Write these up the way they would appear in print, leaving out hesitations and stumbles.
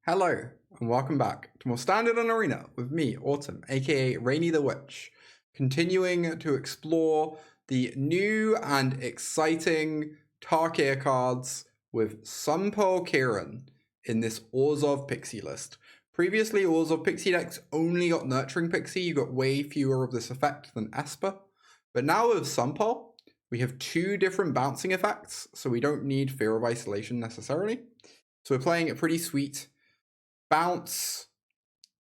Hello, and welcome back to more Standard on Arena with me, Autumn, aka Rainy the Witch, continuing to explore the new and exciting Tarkir cards with Sunpearl Kirin in this Orzhov Pixie list. Previously, Orzhov Pixie decks only got Nurturing Pixie, you got way fewer of this effect than Esper. But now with Sunpearl, we have two different bouncing effects, so we don't need Fear of Isolation necessarily. So we're playing a pretty sweet bounce,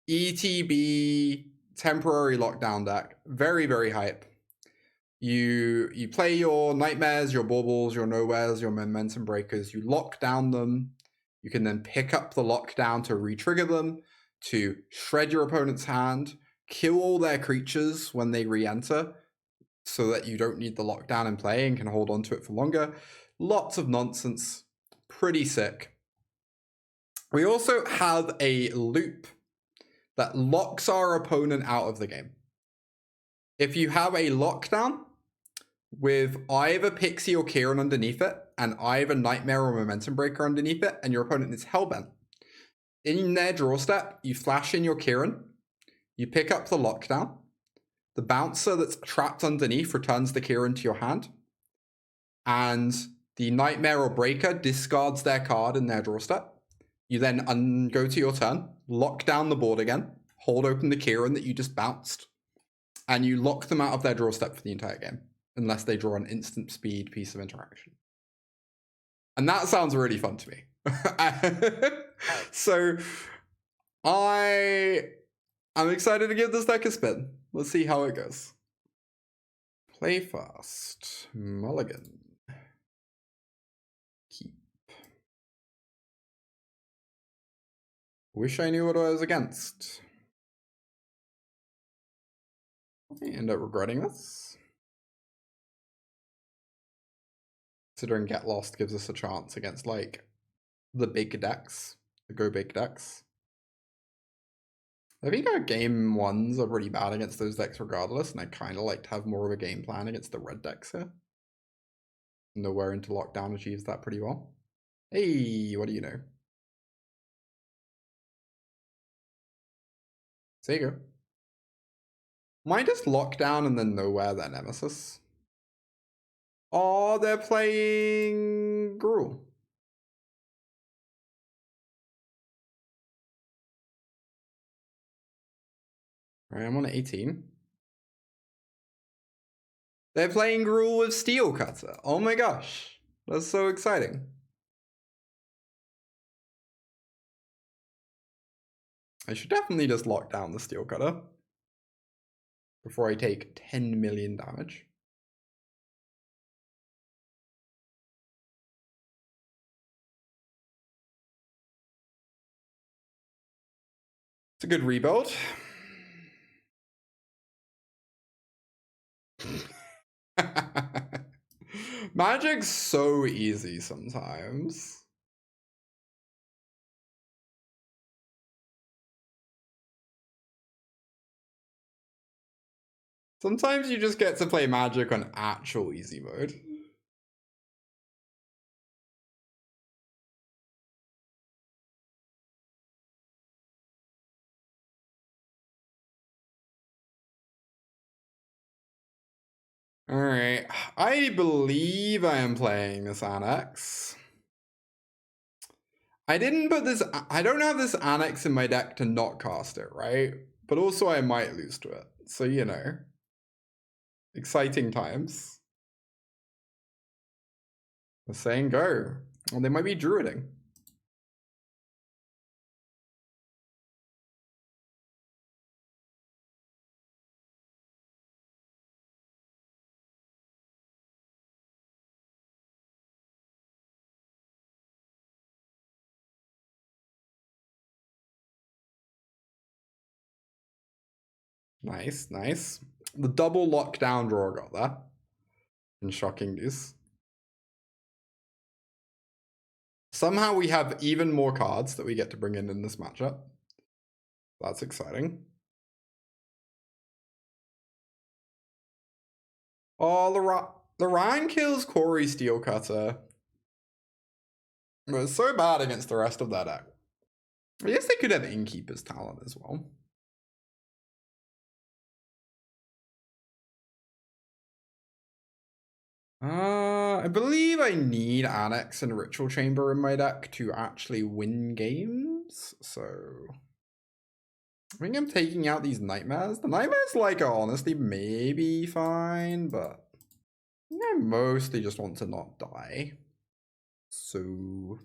ETB, temporary lockdown deck. Very, very hype. You play your Nightmares, your Baubles, your Nowheres, your Momentum Breakers. You lock down them. You can then pick up the lockdown to re-trigger them, to shred your opponent's hand, kill all their creatures when they re-enter, so that you don't need the lockdown in play and can hold on to it for longer. Lots of nonsense. Pretty sick. We also have a loop that locks our opponent out of the game. If you have a lockdown with either Pixie or Kirin underneath it, and either Nightmare or Momentum Breaker underneath it, and your opponent is Hellbent, in their draw step, you flash in your Kirin, you pick up the lockdown, the bouncer that's trapped underneath returns the Kirin to your hand, and the Nightmare or Breaker discards their card in their draw step. You then go to your turn, lock down the board again, hold open the Kirin that you just bounced, and you lock them out of their draw step for the entire game, unless they draw an instant speed piece of interaction. And that sounds really fun to me. So I'm excited to give this deck a spin. Let's see how it goes. Play fast. Mulligan. Keep. Wish I knew what I was against. I end up regretting this. Considering Get Lost gives us a chance against, like, the big decks. The go big decks. I think our game ones are pretty bad against those decks regardless, and I kind of like to have more of a game plan against the red decks here. Nowhere into Lockdown achieves that pretty well. Hey, what do you know? There you go. Might just Lockdown and then Nowhere their Nemesis. Oh, they're playing Gruul. Alright, I'm on 18. They're playing Gruul with Steel Cutter. Oh my gosh. That's so exciting. I should definitely just lock down the Steel Cutter before I take 10 million damage. It's a good rebuild. Magic's so easy sometimes. Sometimes you just get to play Magic on actual easy mode. Alright, I believe I am playing this Annex. I don't have this Annex in my deck to not cast it, right? But also I might lose to it, so you know. Exciting times. The saying go. Well, they might be druiding. Nice, nice. The double lockdown draw got that. And shocking news. Somehow we have even more cards that we get to bring in this matchup. That's exciting. Oh, Loran kills Corey Steelcutter. It was so bad against the rest of that deck. I guess they could have Innkeeper's Talent as well. I believe I need Annex and Ritual Chamber in my deck to actually win games, so I think I'm taking out these Nightmares. The Nightmares, like, are honestly maybe fine, but I mostly just want to not die. So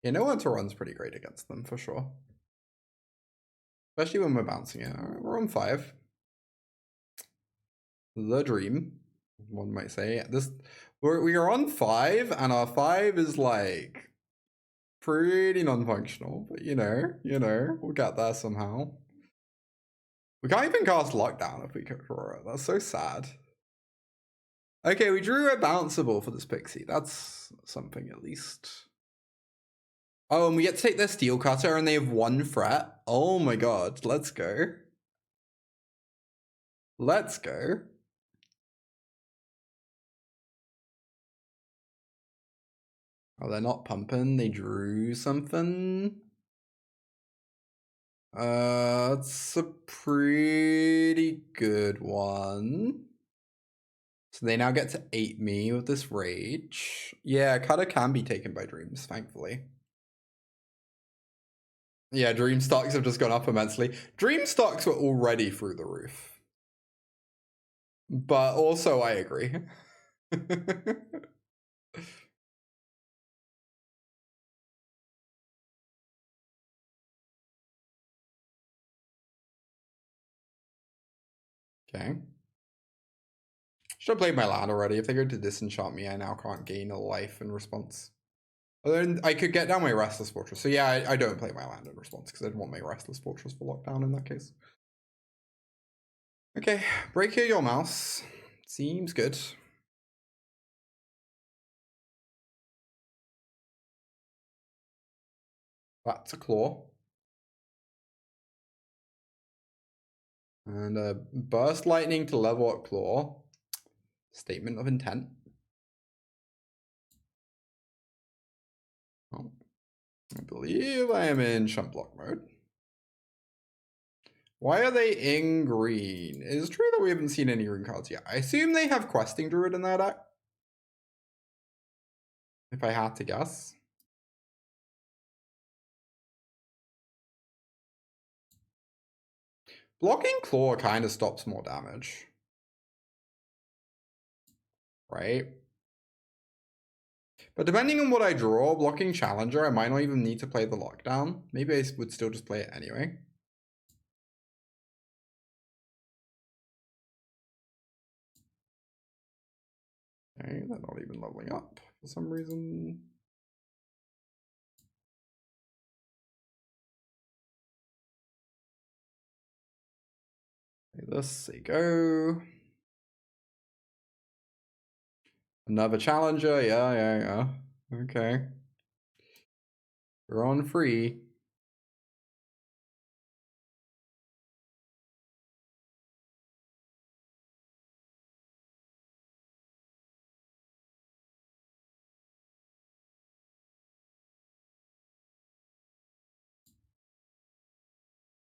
yeah, no one to run's pretty great against them for sure. Especially when we're bouncing it. Alright, we're on 5. The dream, one might say. We are on 5, and our 5 is like pretty non-functional, but you know, we'll get there somehow. We can't even cast Lockdown if we could draw it. That's so sad. Okay, we drew a bounceable for this Pixie. That's something at least. Oh, and we get to take their Steel Cutter and they have 1 threat. Oh my god, let's go. Let's go. Oh, they're not pumping. They drew something. It's a pretty good one. So they now get to 8 me with this rage. Yeah, Cutter can be taken by Dreams, thankfully. Yeah, Dream stocks have just gone up immensely. Dream stocks were already through the roof. But also, I agree. Okay. Should have played my land already. If they go to disenchant me, I now can't gain a life in response. But then I could get down my Restless Fortress. So yeah, I don't play my land in response because I don't want my Restless Fortress for lockdown in that case. Okay, break here your mouse. Seems good. That's a claw. And a burst lightning to level up claw. Statement of intent. Oh, I believe I am in shunt block mode. Why are they in green? It is true that we haven't seen any green cards yet. I assume they have Questing Druid in their deck. If I had to guess. Blocking Claw kind of stops more damage. Right? But depending on what I draw, blocking Challenger, I might not even need to play the lockdown. Maybe I would still just play it anyway. Okay, they're not even leveling up for some reason. Play this, there you go. Another Challenger, yeah. Okay. We're on free.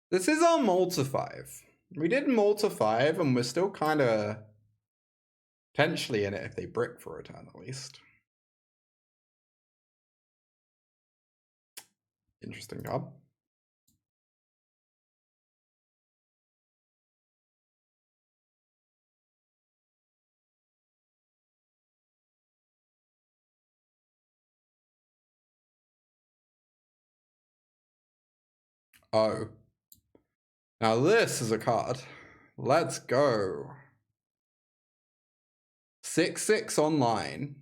This is our Multi 5. We did Multi 5 and we're still kind of potentially in it if they brick for a turn at least. Interesting job. Oh. Now this is a card. Let's go. 6/6 online.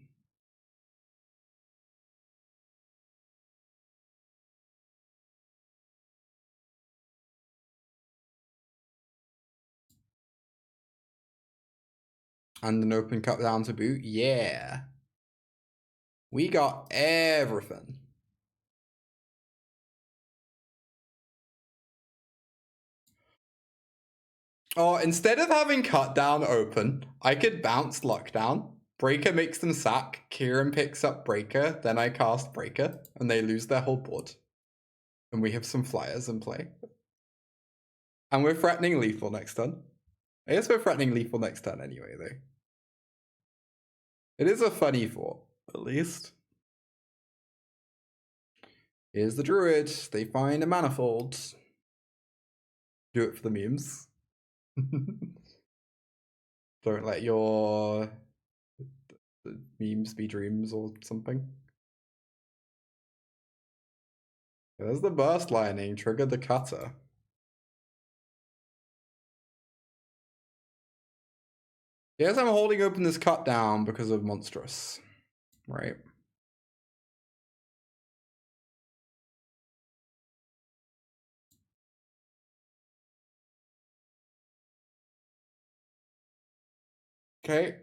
And an open cup down to boot. Yeah. We got everything. Oh, instead of having cut down open, I could bounce luck down. Breaker makes them sack. Kirin picks up Breaker. Then I cast Breaker, and they lose their whole board. And we have some flyers in play. And we're threatening lethal next turn. I guess we're threatening lethal next turn anyway, though. It is a funny thought, at least. Here's the druid. They find a manifold. Do it for the memes. Don't let your memes be dreams or something. There's the burst lightning. Triggered the cutter. Yes, I'm holding open this cut down because of monstrous. Right. Okay.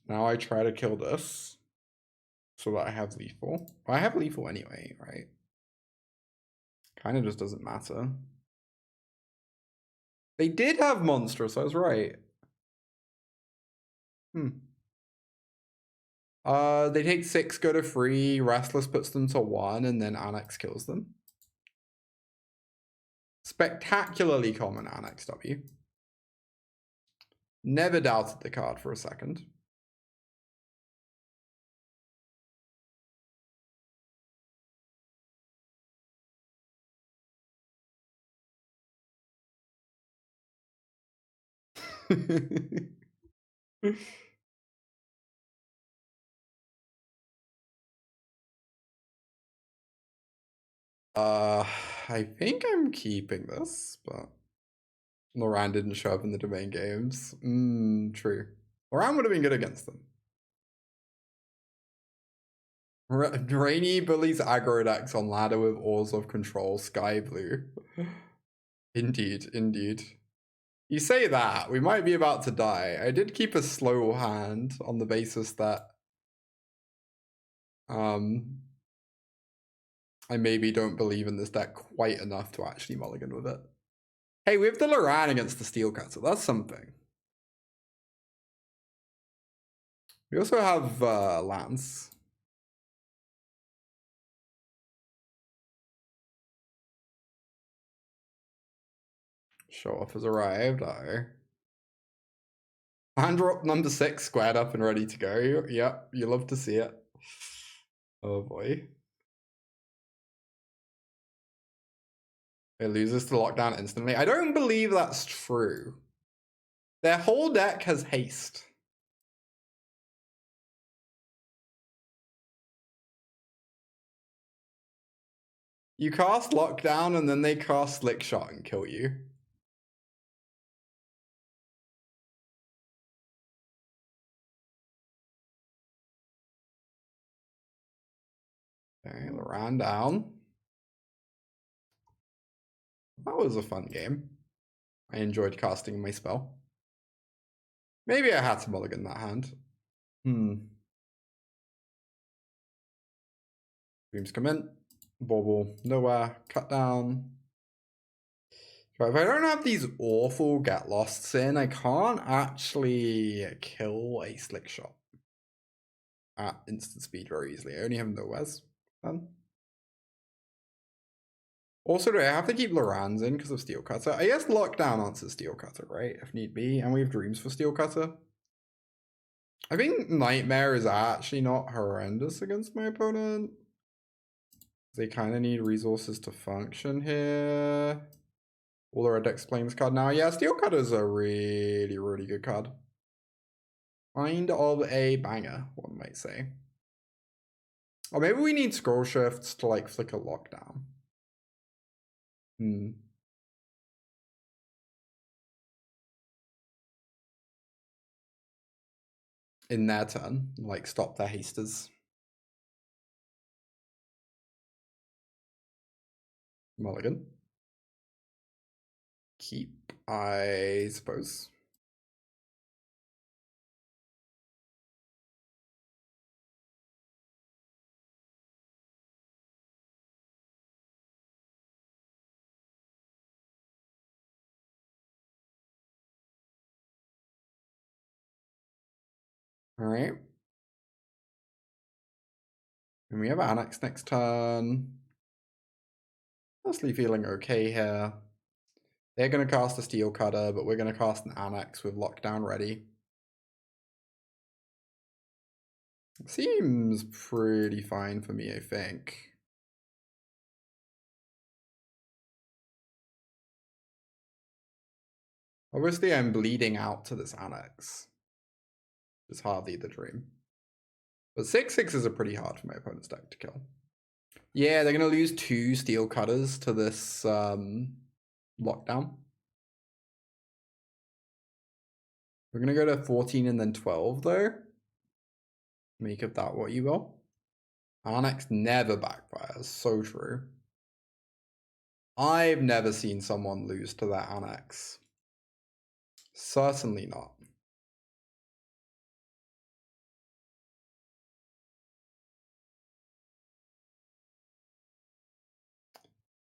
Now I try to kill this so that I have lethal. I have lethal anyway, right? Kind of just doesn't matter. They did have monstrous, I was right. They take 6, go to 3, Restless puts them to 1, and then Annex kills them. Spectacularly common Annex W. Never doubted the card for a second. I think I'm keeping this, but Loran didn't show up in the domain games. True. Loran would have been good against them. Rainy bullies aggro decks on ladder with Ores of Control, Sky Blue. Indeed, indeed. You say that, we might be about to die. I did keep a slow hand on the basis that I maybe don't believe in this deck quite enough to actually mulligan with it. Hey, we have the Loran against the Steel Cutter. That's something. We also have Lance. Show off has arrived. Hand drop number 6 squared up and ready to go. Yep, you love to see it. Oh boy. It loses to lockdown instantly. I don't believe that's true. Their whole deck has haste. You cast lockdown and then they cast slick shot and kill you. Okay, Loran down. That was a fun game. I enjoyed casting my spell. Maybe I had to mulligan that hand. Dreams come in. Bauble nowhere. Cut down. So if I don't have these awful get losts in, I can't actually kill a slick shot at instant speed very easily. I only have nowheres then. Also, do I have to keep Loran's in because of Steel Cutter? I guess Lockdown answers Steel Cutter, right? If need be. And we have Dreams for Steel Cutter. I think Nightmare is actually not horrendous against my opponent. They kind of need resources to function here. All our decks playing this card now. Yeah, Steel Cutter is a really, really good card. Kind of a banger, one might say. Or maybe we need scroll shifts to like flick a lockdown. In their turn, like stop their hasters. Mulligan. Keep, I suppose. Alright. And we have Annex next turn. Mostly feeling okay here. They're going to cast a Steel Cutter, but we're going to cast an Annex with Lockdown ready. Seems pretty fine for me, I think. Obviously, I'm bleeding out to this Annex. It's hardly the dream. But 6/6 is a pretty hard for my opponent's deck to kill. Yeah, they're going to lose 2 Steel Cutters to this Lockdown. We're going to go to 14 and then 12, though. Make of that what you will. Annex never backfires. So true. I've never seen someone lose to that Annex. Certainly not.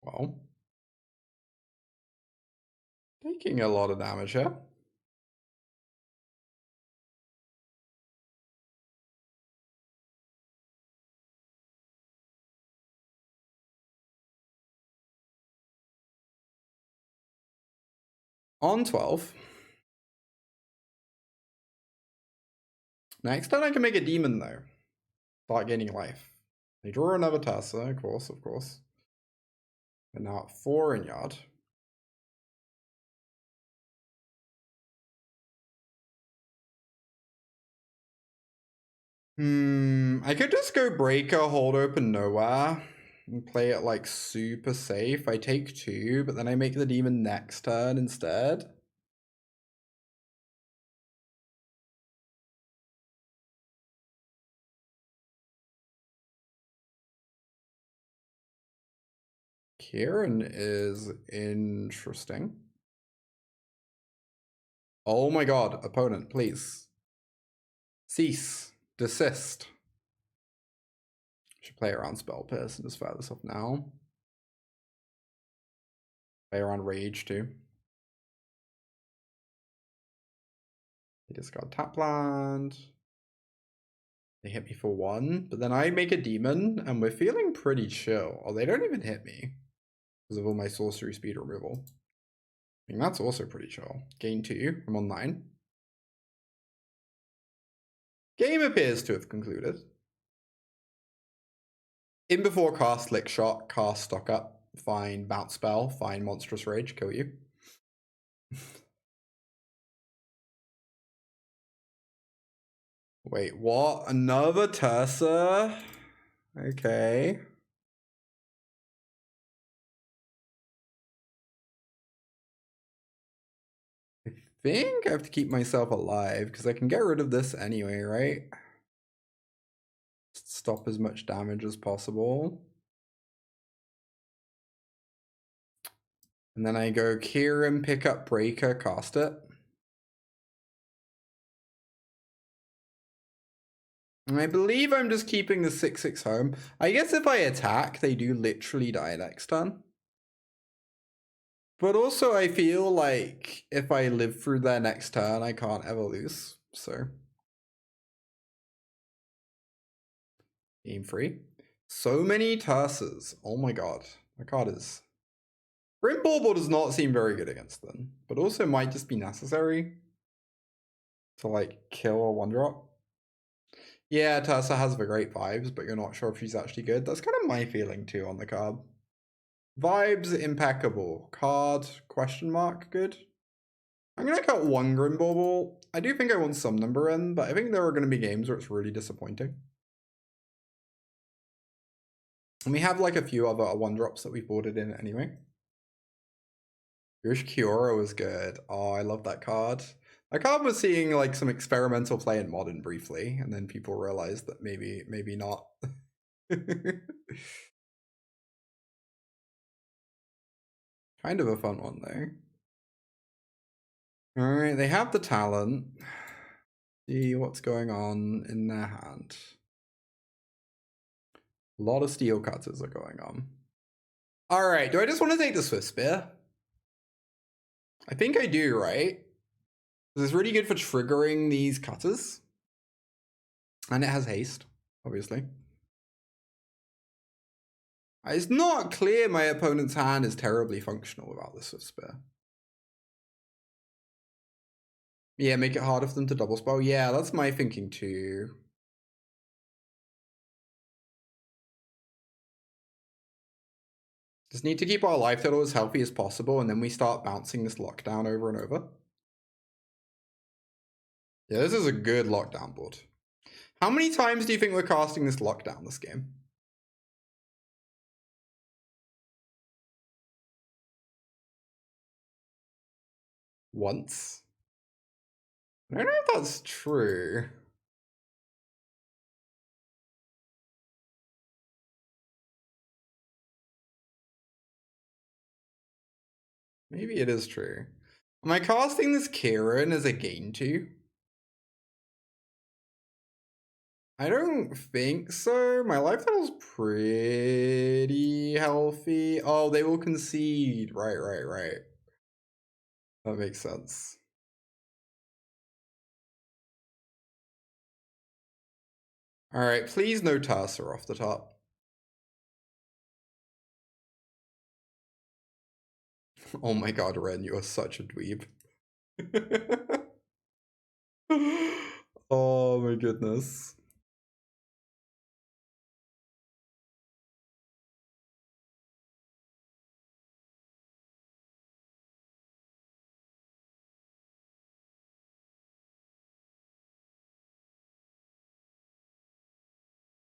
Well, taking a lot of damage here. On 12. Next turn I can make a demon though. Start gaining life. They draw another Tessa, of course. And now at 4 in yard. I could just go Breaker, hold open nowhere, and play it like super safe. I take 2, but then I make the demon next turn instead. Kirin is interesting. Oh my god, opponent, please. Cease. Desist. Should play around Spell Pierce and just fire this off now. Play around Rage too. They discard tap land. They hit me for 1, but then I make a demon and we're feeling pretty chill. Oh, they don't even hit me because of all my sorcery speed removal. I mean, that's also pretty chill. Gain 2. I'm on 9. Game appears to have concluded. In before cast Lick Shot, cast Stock Up, find Bounce Spell, find Monstrous Rage, kill you. Wait, what? Another Tersa? Okay. I think I have to keep myself alive because I can get rid of this anyway, right? Stop as much damage as possible. And then I go Kirin, pick up Breaker, cast it. And I believe I'm just keeping the 6/6 home. I guess if I attack, they do literally die next turn. But also I feel like if I live through their next turn, I can't ever lose. So game free. So many Tursas. Oh my god. My card is... Grim Bauble does not seem very good against them. But also might just be necessary to like kill a 1-drop. Yeah, Tursa has the great vibes, but you're not sure if she's actually good. That's kind of my feeling too on the card. Vibes impeccable. Card question mark good. I'm gonna cut 1 Grim Bauble. I do think I want some number in, but I think there are gonna be games where it's really disappointing. And we have like a few other 1-drops that we've boarded in anyway. Irish Kiora was good. Oh, I love that card. That card was seeing like some experimental play in Modern briefly, and then people realized that maybe not. Kind of a fun one though. Alright, they have the talent. See what's going on in their hand. A lot of steel cutters are going on. Alright, do I just want to take the Swift Spear? I think I do, right? This is really good for triggering these cutters. And it has haste, obviously. It's not clear my opponent's hand is terribly functional without this Swift Spear. Yeah, make it harder for them to double spell. Yeah, that's my thinking too. Just need to keep our life total as healthy as possible, and then we start bouncing this lockdown over and over. Yeah, this is a good lockdown board. How many times do you think we're casting this lockdown this game? Once. I don't know if that's true. Maybe it is true. Am I casting this Kirin as a gain to? I don't think so. My life total's pretty healthy. Oh, they will concede. Right. That makes sense. All right, please no Tarsa off the top. Oh my god, Ren, you are such a dweeb. Oh my goodness.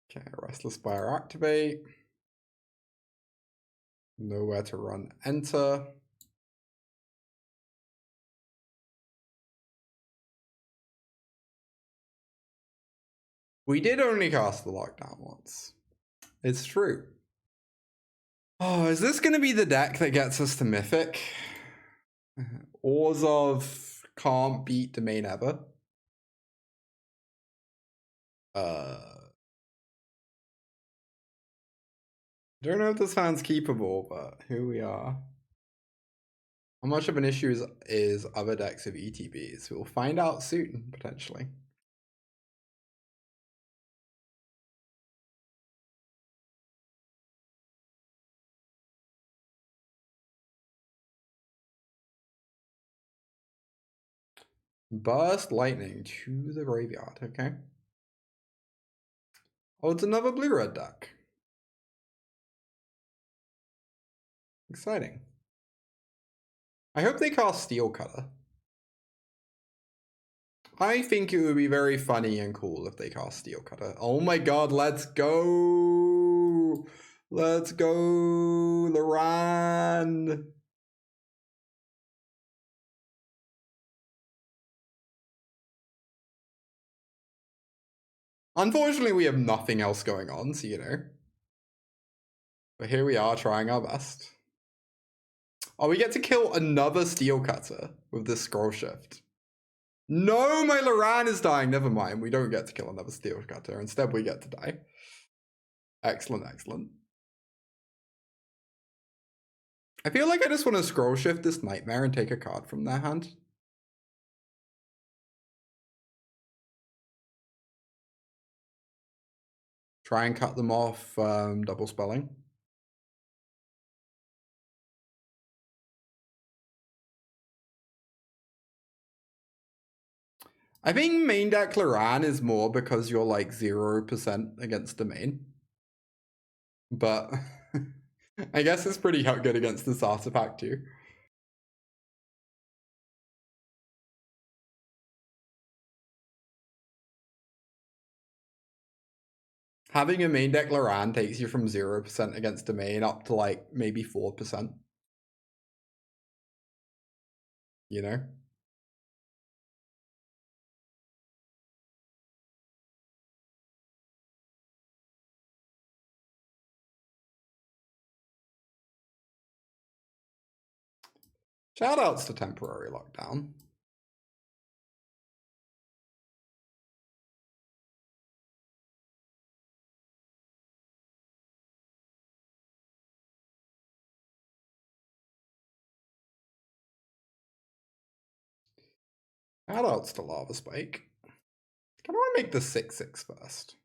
Okay, Restless Fire activate. Nowhere to run, enter. We did only cast the lockdown once. It's true. Oh, is this going to be the deck that gets us to Mythic? Orzhov can't beat Domain ever. Don't know if this hand's keepable, but here we are. How much of an issue is other decks of ETBs? We'll find out soon, potentially. Burst Lightning to the graveyard, okay. Oh, it's another blue-red deck. Exciting. I hope they cast Steel Cutter. I think it would be very funny and cool if they cast Steel Cutter. Oh my god, let's go! Let's go, Loran! Unfortunately, we have nothing else going on, so you know. But here we are trying our best. Oh, we get to kill another Steel Cutter with this Scrollshift. No, my Loran is dying. Never mind. We don't get to kill another Steel Cutter. Instead, we get to die. Excellent, excellent. I feel like I just want to Scrollshift this Nightmare and take a card from their hand. Try and cut them off double spelling. I think main deck Loran is more because you're like 0% against domain. But I guess it's pretty good against this artifact too. Having a main deck Loran takes you from 0% against domain up to like maybe 4%. You know? Shoutouts to temporary lockdown. Shoutouts to Lava Spike. I want to make the 6/6 first.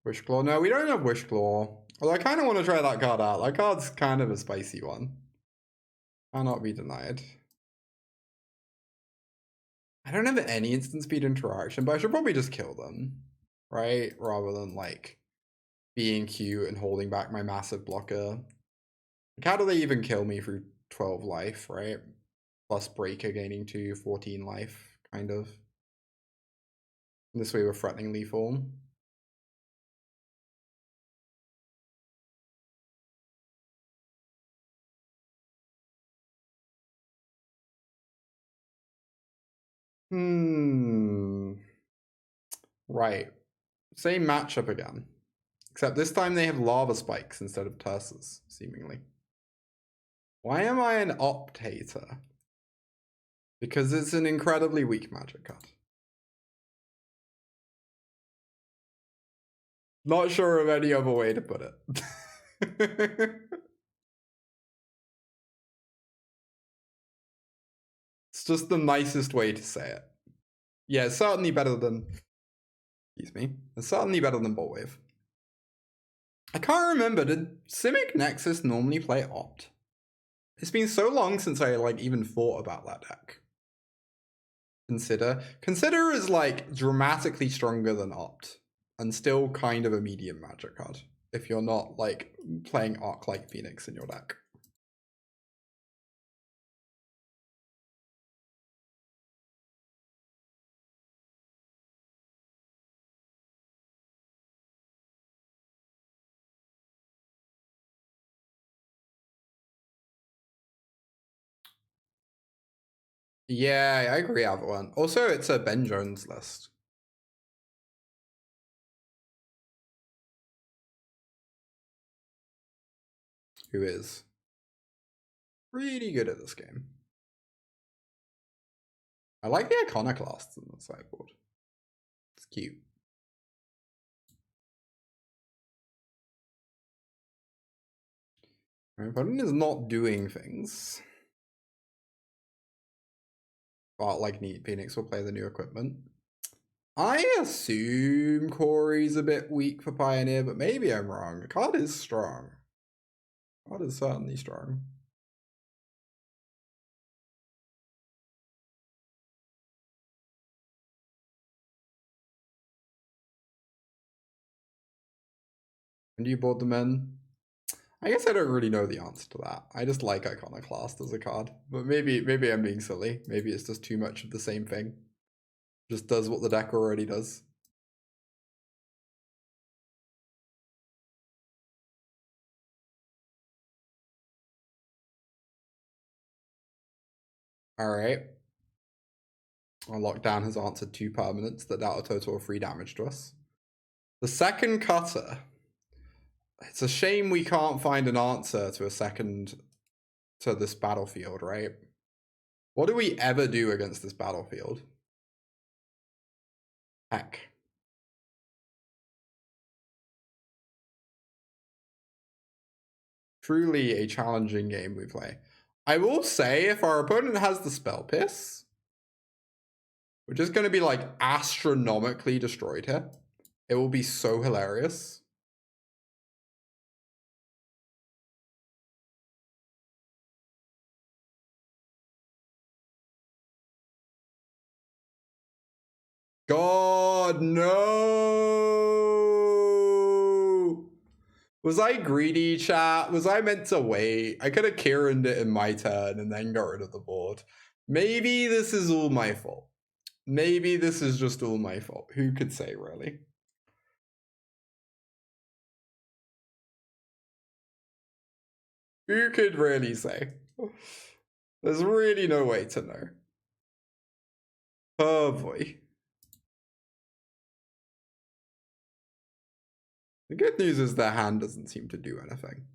Wishclaw. No, we don't have Wishclaw. Although I kind of want to try that card out. That card's kind of a spicy one. Cannot be denied. I don't have any instant speed interaction, but I should probably just kill them, right? Rather than like being cute and holding back my massive blocker. Like, how do they even kill me through 12 life, right? Plus Breaker gaining 2, 14 life, kind of. This way we're threatening lethal. Right. Same matchup again. Except this time they have lava spikes instead of Tursus, seemingly. Why am I an Optator? Because it's an incredibly weak magic card. Not sure of any other way to put it. It's just the nicest way to say it. Yeah, it's certainly better than... Excuse me. It's certainly better than Boltwave. I can't remember, did Simic Nexus normally play Opt? It's been so long since I like even thought about that deck. Consider is like dramatically stronger than Opt and still kind of a medium magic card if you're not like playing Arc like Phoenix in your deck. Yeah, I agree, Avalanche. Also, it's a Ben Jones list. Who is pretty good at this game. I like the Iconoclasts in the sideboard. It's cute. My opponent is not doing things. But like Neat Phoenix will play the new equipment. I assume Corey's a bit weak for Pioneer, but maybe I'm wrong. The card is strong. The card is certainly strong. And you board them in? I guess I don't really know the answer to that. I just like Iconoclast as a card. But maybe I'm being silly. Maybe it's just too much of the same thing. Just does what the deck already does. Alright. Our lockdown has answered 2 permanents that dealt a total of 3 damage to us. The second cutter. It's a shame we can't find an answer to a second to this battlefield, right? What do we ever do against this battlefield? Heck. Truly a challenging game we play. I will say, if our opponent has the Spell Pierce, we're just going to be like astronomically destroyed here. It will be so hilarious. God, no! Was I greedy, chat? Was I meant to wait? I could have Kirin'd it in my turn and then got rid of the board. Maybe this is all my fault. Maybe this is just all my fault. Who could say, really? Who could really say? There's really no way to know. Oh boy. The good news is their hand doesn't seem to do anything.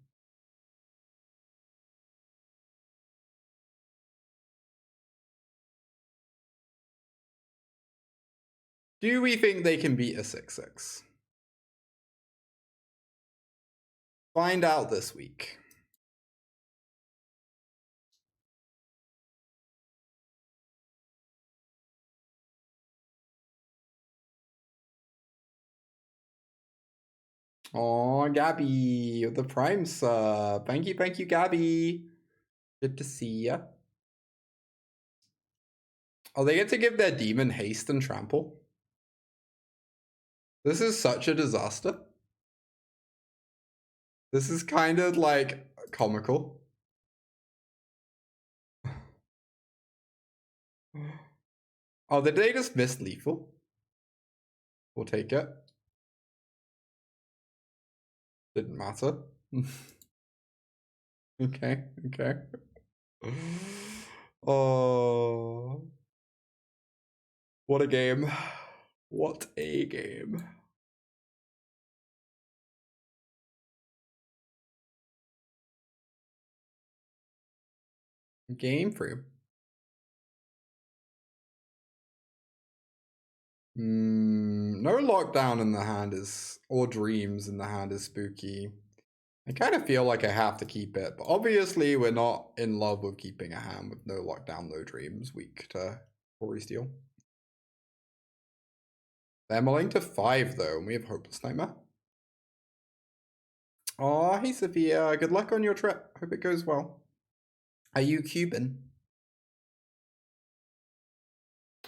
Do we think they can beat a 6/6? Find out this week. Oh, Gabby, the Prime sub. Thank you, Gabby. Good to see ya. Oh, they get to give their demon haste and trample. This is such a disaster. This is kind of like comical. Oh, did they just miss lethal? We'll take it. Didn't matter. Okay. Oh. What a game. What a game. Game frame. No lockdown in the hand is, or dreams in the hand is spooky. I kind of feel like I have to keep it, but obviously we're not in love with keeping a hand with no lockdown, no dreams, weak to Ori Steel. They're mulling to 5 though, and we have Hopeless Nightmare. Oh, hey Sophia, good luck on your trip. Hope it goes well. Are you Cuban?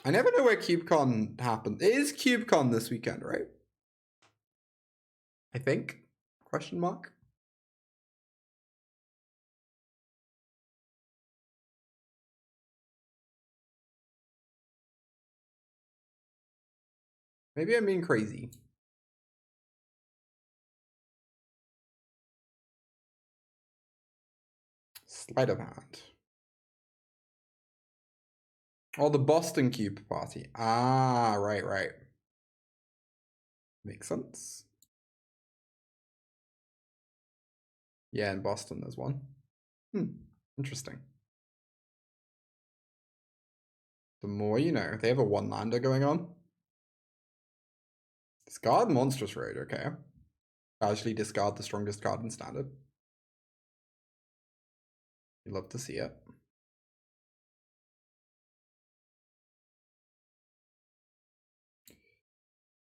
I never know where CubeCon happened. It is CubeCon this weekend, right? I think? Question mark? Maybe I'm being crazy. Sleight of hand. Oh, the Boston Cube party. Ah, right. Makes sense. Yeah, in Boston there's one. Interesting. The more you know. They have a one-lander going on. Discard Monstrous Road, okay. Casually discard the strongest card in Standard. You love to see it.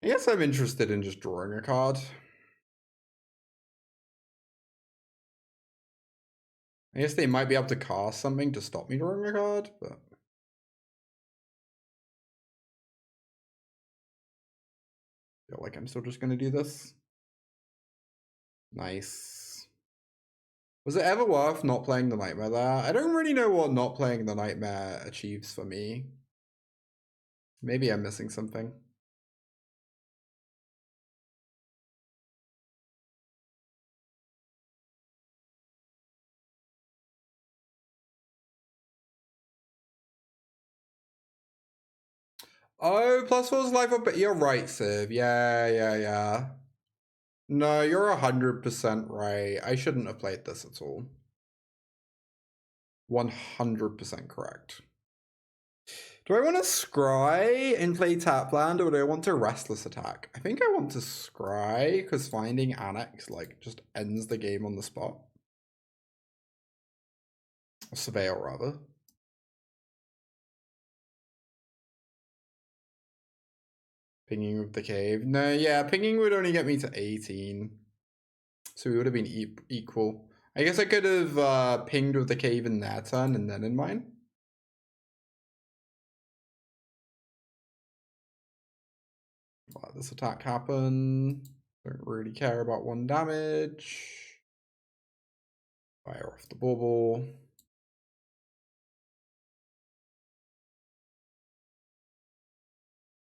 I guess I'm interested in just drawing a card. I guess they might be able to cast something to stop me drawing a card, but... I feel like I'm still just going to do this. Nice. Was it ever worth not playing the Nightmare there? I don't really know what not playing the Nightmare achieves for me. Maybe I'm missing something. Oh, +4's life up. You're right, Civ. Yeah. No, you're 100% right. I shouldn't have played this at all. 100% correct. Do I want to scry and play Tapland, or do I want to Restless Attack? I think I want to scry, because finding Annex, like, just ends the game on the spot. Or Surveil, rather. Pinging with the cave. No, yeah, pinging would only get me to 18. So we would have been equal. I guess I could have pinged with the cave in their turn and then in mine. Let this attack happen. Don't really care about 1 damage. Fire off the bauble.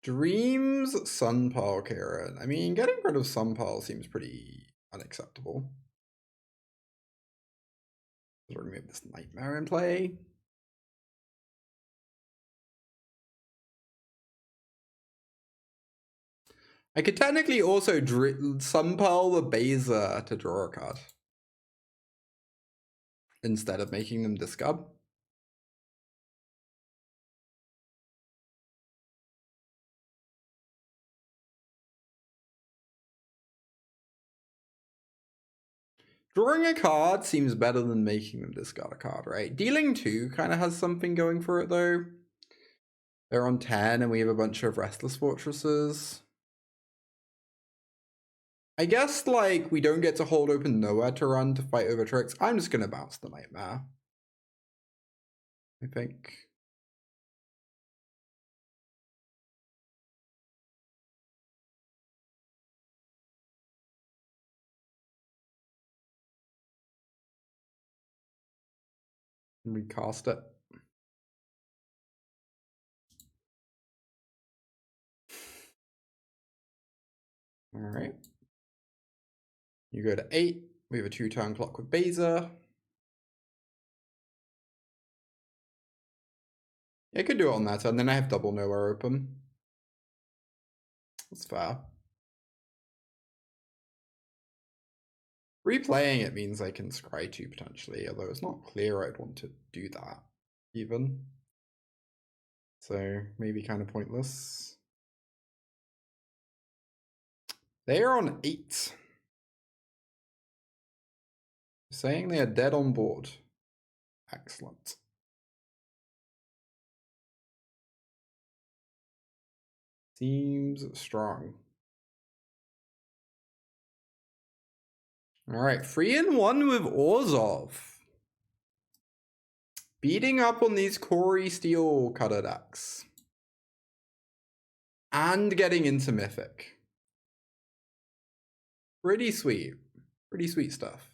Dreams Sunpearl Kirin. I mean, getting rid of Sunpearl seems pretty unacceptable. So we're gonna have this Nightmare in play. I could technically also Sunpearl the Beza to draw a card. Instead of making them discard. Drawing a card seems better than making them discard a card, right? Dealing 2 kind of has something going for it, though. They're on 10, and we have a bunch of Restless Fortresses. I guess, like, we don't get to hold open nowhere to run to fight over tricks. I'm just going to bounce the Nightmare, I think. Recast it. All right. You go to 8. We have a 2-turn clock with Beza. Yeah, I could do it on that turn. Then I have double nowhere open. That's fair. Replaying it means I can scry 2 potentially, although it's not clear I'd want to do that even. So maybe kind of pointless. They are on 8. Saying they are dead on board. Excellent. Seems strong. All right, 3-1 with Orzhov. Beating up on these Corey Steel Cutter decks. And getting into Mythic. Pretty sweet. Pretty sweet stuff.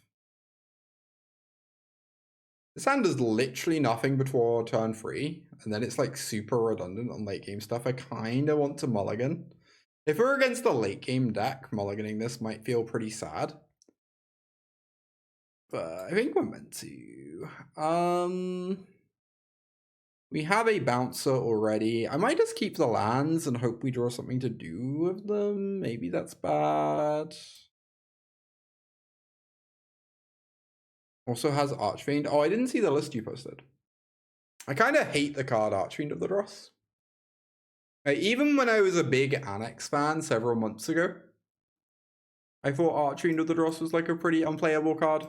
This hand does literally nothing before turn 3, and then it's like super redundant on late game stuff. I kind of want to mulligan. If we're against a late game deck, mulliganing this might feel pretty sad. But I think we're meant to. We have a bouncer already. I might just keep the lands and hope we draw something to do with them. Maybe that's bad. Also has Archfiend. Oh, I didn't see the list you posted. I kind of hate the card Archfiend of the Dross. Even when I was a big Annex fan several months ago, I thought Archfiend of the Dross was like a pretty unplayable card.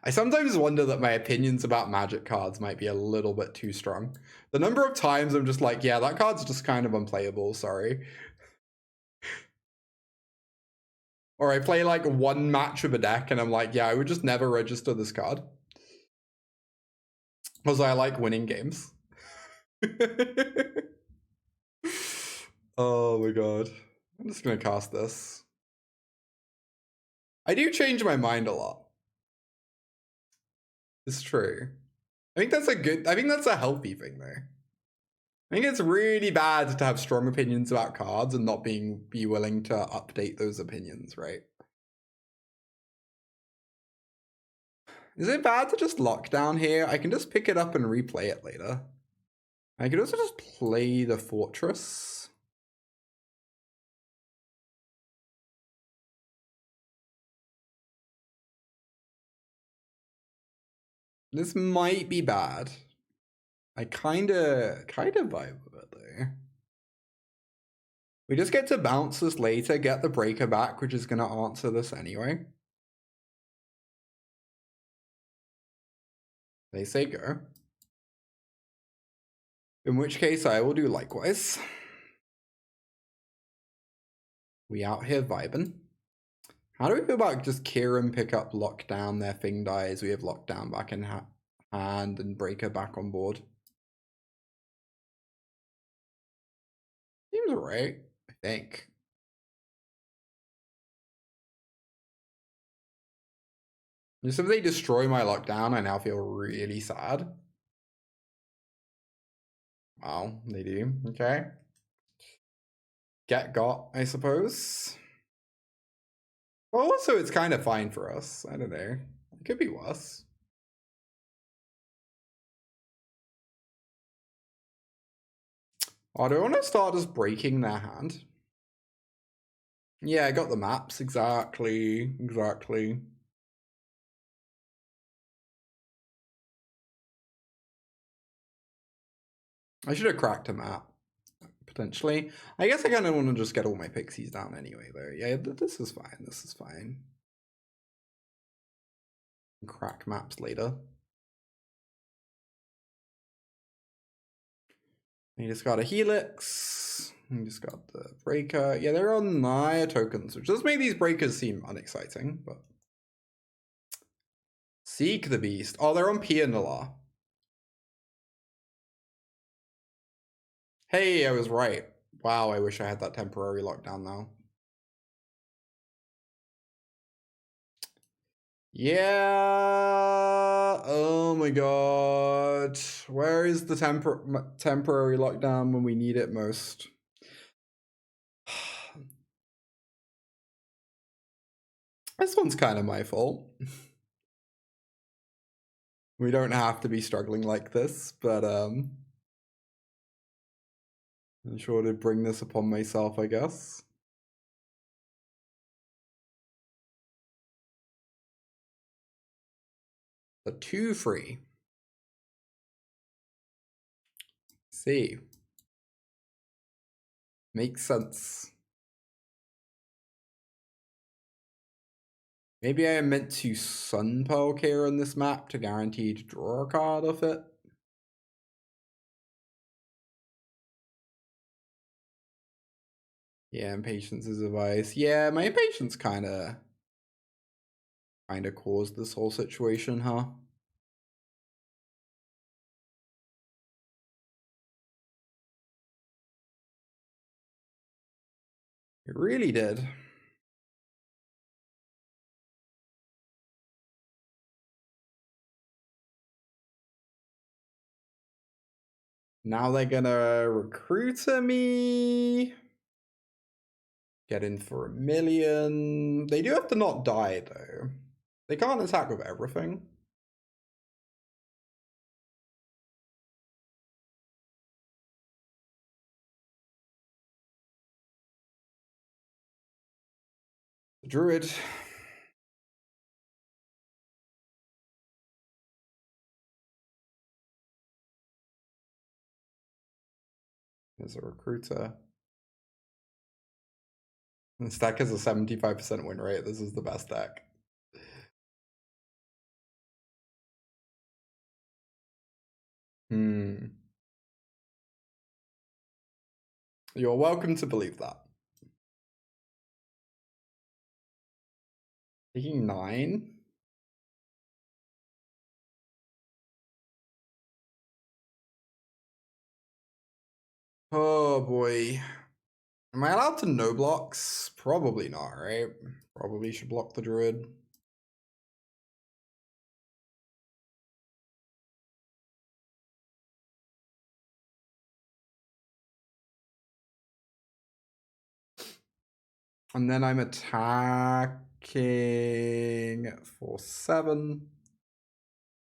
I sometimes wonder that my opinions about Magic cards might be a little bit too strong. The number of times I'm just like, yeah, that card's just kind of unplayable, sorry. Or I play like one match of a deck and I'm like, yeah, I would just never register this card. Because I like winning games. Oh my god. I'm just gonna cast this. I do change my mind a lot. It's true. I think that's a healthy thing though. I think it's really bad to have strong opinions about cards and not be willing to update those opinions, right? Is it bad to just lock down here? I can just pick it up and replay it later. I could also just play the fortress. This might be bad. I kinda vibe with it though. We just get to bounce this later, get the breaker back, which is gonna answer this anyway. They say go. In which case I will do likewise. We out here vibing. How do we feel about just Kirin pick up, lock down their thing dies? We have lockdown back in hand and breaker back on board. Seems alright, I think. Just if they destroy my lockdown, I now feel really sad. Wow, they do. Okay. Get got, I suppose. Well, also, it's kind of fine for us. I don't know. It could be worse. Oh, do I want to start just breaking their hand? Yeah, I got the maps. Exactly. Exactly. I should have cracked a map. potentially. I guess I kind of want to just get all my pixies down anyway, though. Yeah, this is fine. This is fine. Crack maps later. You just got a Helix. You just got the Breaker. Yeah, they're on Naya tokens, which does make these Breakers seem unexciting, but... Seek the Beast. Oh, they're on Pianilla. Hey, I was right. Wow, I wish I had that temporary lockdown now. Yeah. Oh my god. Where is the temporary lockdown when we need it most? This one's kind of my fault. We don't have to be struggling like this, but I'm sure to bring this upon myself, I guess. The 2 free. See. Makes sense. Maybe I am meant to Sunpearl Kirin this map to guarantee to draw a card off it. Yeah, impatience is a vice. Yeah, my impatience kind of caused this whole situation, huh? It really did. Now they're gonna recruit me. Get in for 1 million. They do have to not die, though. They can't attack with everything. The Druid. There's a recruiter. This deck has a 75% win rate. This is the best deck. You're welcome to believe that. Taking 9. Oh boy. Am I allowed to no blocks? Probably not, right? Probably should block the Druid. And then I'm attacking for 7.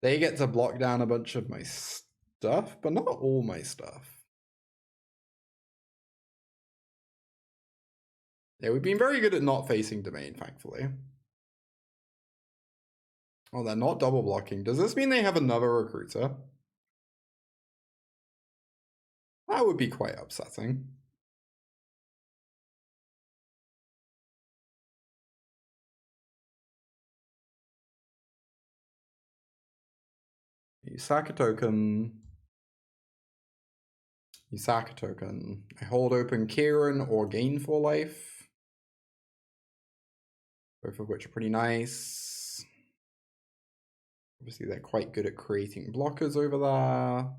They get to block down a bunch of my stuff, but not all my stuff. Yeah, we've been very good at not facing domain, thankfully. Oh, they're not double blocking. Does this mean they have another recruiter? That would be quite upsetting. You sack a token. You sack a token. I hold open Kirin or gain 4 life. Both of which are pretty nice. Obviously, they're quite good at creating blockers over there.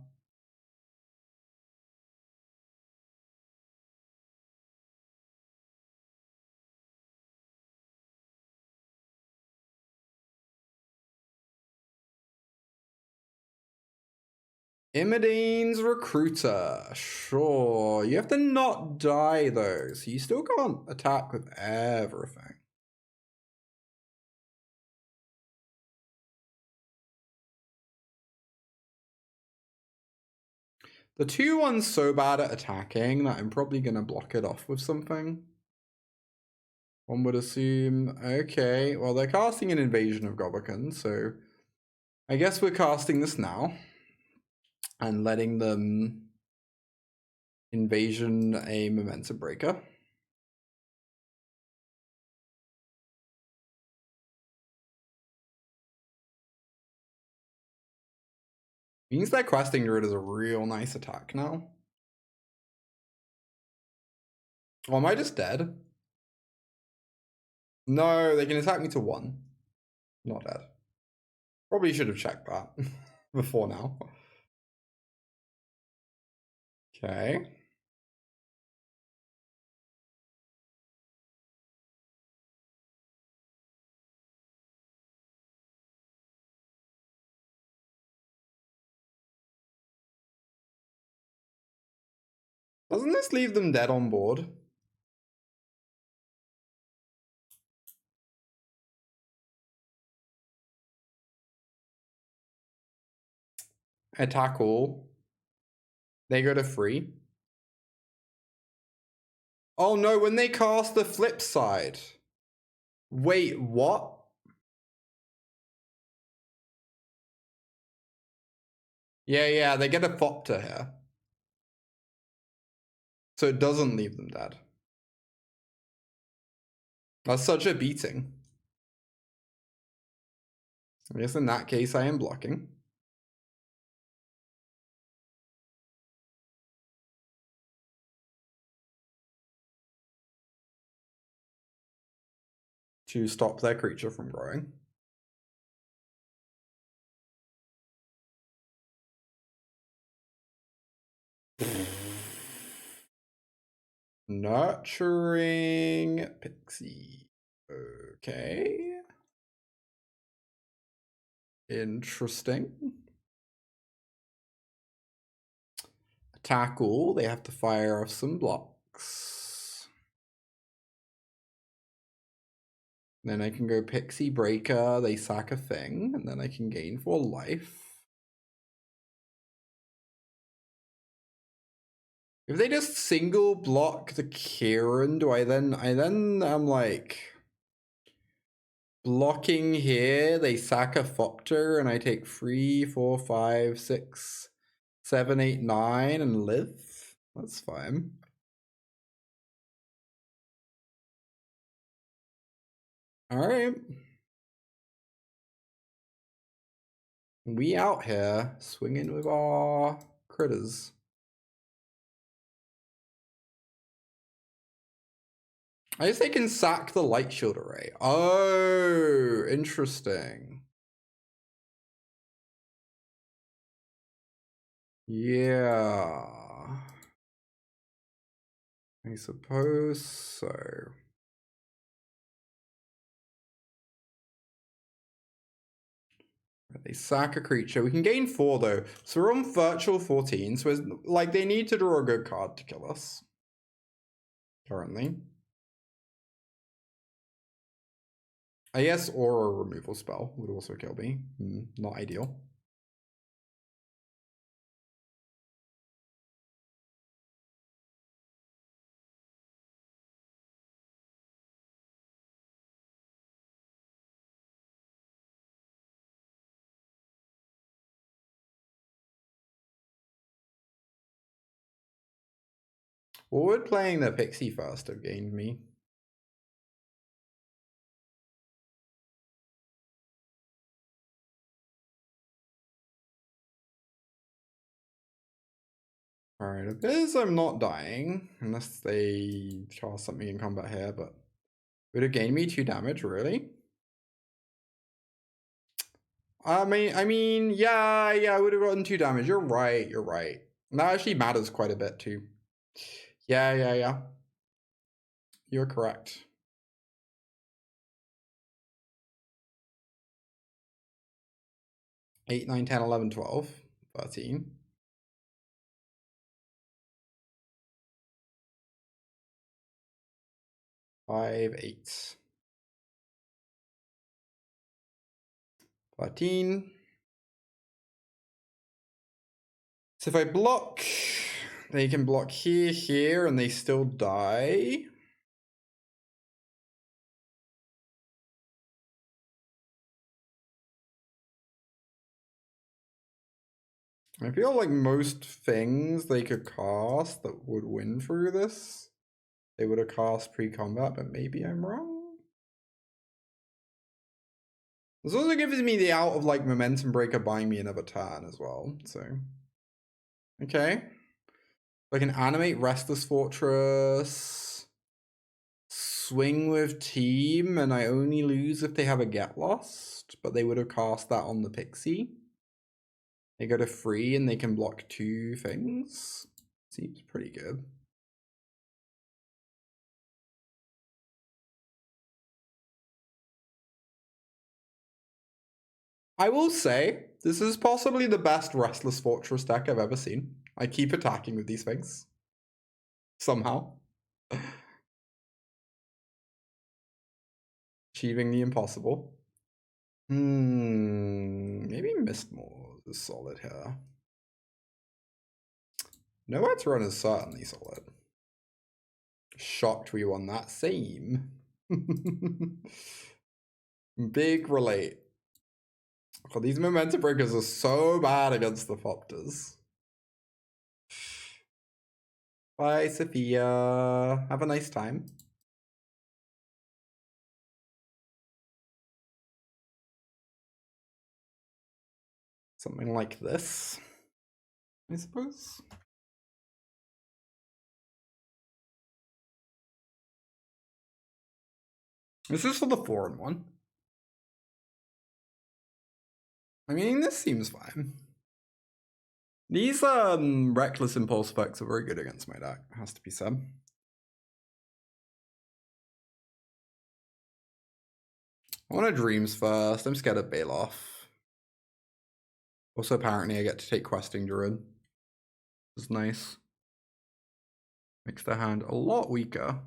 Imidane's Recruiter. Sure. You have to not die, though, so you still can't attack with everything. The 2-1's so bad at attacking that I'm probably going to block it off with something. One would assume. Okay, well, they're casting an Invasion of Gobbakon, so I guess we're casting this now. And letting them Invasion, a Momentum Breaker. Means that Questing Druid is a real nice attack now. Oh, am I just dead? No, they can attack me to 1. Not dead. Probably should have checked that before now. Okay. Doesn't this leave them dead on board? Attack all. They go to 3. Oh no, when they cast the flip side. Wait, what? Yeah, they get a Fopter here. So it doesn't leave them dead. That's such a beating. I guess in that case I am blocking. To stop their creature from growing. Nurturing Pixie. Okay. Interesting. Tackle, they have to fire off some blocks. Then I can go Pixie Breaker, they sack a thing, and then I can gain 4 life. If they just single block the Kirin, do I then I'm like blocking here, they sack a Fopter, and I take 3, 4, 5, 6, 7, 8, 9 and live. That's fine. Alright. We out here swinging with our critters. I guess they can sack the Light Shield Array. Oh, interesting. Yeah. I suppose so. They sack a creature. We can gain 4 though. So we're on virtual 14. So it's like they need to draw a good card to kill us. Currently. I guess Aura removal spell would also kill me. Not ideal. What would playing the Pixie first have gained me? Alright, it appears I'm not dying, unless they cast something in combat here, but would it gain me 2 damage, really? I mean, yeah, I would have gotten 2 damage. You're right. That actually matters quite a bit too. Yeah. You're correct. 8, 9, 10, 11, 12, 13. 5, 8. 13. So if I block, they can block here, and they still die. I feel like most things they could cast that would win through this, they would have cast pre-combat, but maybe I'm wrong. This also gives me the out of like Momentum Breaker buying me another turn as well, so. Okay. I can animate Restless Fortress, swing with team, and I only lose if they have a Get Lost, but they would have cast that on the Pixie. They go to 3 and they can block 2 things. Seems pretty good. I will say, this is possibly the best Restless Fortress deck I've ever seen. I keep attacking with these things. Somehow. Achieving the impossible. Maybe Mistmoors is solid here. Nowhere to Run is certainly solid. Shocked we won that same. Big relate. Oh, these Momentum Breakers are so bad against the Fopters. Bye, Sophia. Have a nice time. Something like this, I suppose. This is for the 4-1. I mean, this seems fine. These Reckless Impulse effects are very good against my deck, has to be said. I want to Dreams first. I'm scared of Baloth. Also, apparently, I get to take Questing Druid. This is nice. Makes the hand a lot weaker.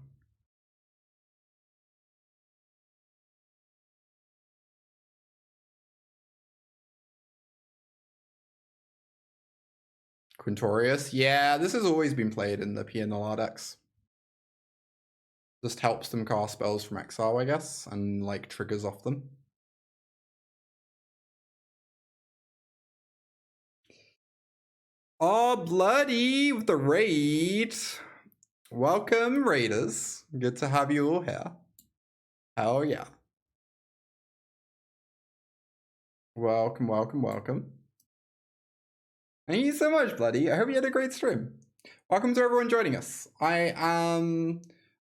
Quintorius. Yeah, this has always been played in the PNLR decks. Just helps them cast spells from exile, I guess, and like triggers off them. Oh, bloody with the raid. Welcome, Raiders. Good to have you all here. Hell yeah. Welcome, welcome, welcome. Thank you so much, Bloody. I hope you had a great stream. Welcome to everyone joining us. I am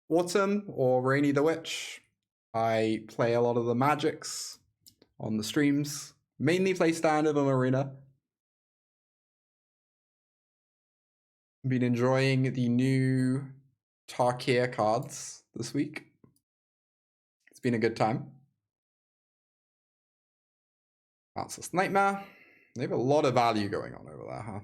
Autumn, or Rainy the Witch. I play a lot of the magics on the streams. Mainly play Standard on Arena. Been enjoying the new Tarkir cards this week. It's been a good time. Outsourced Nightmare. They have a lot of value going on over there, huh?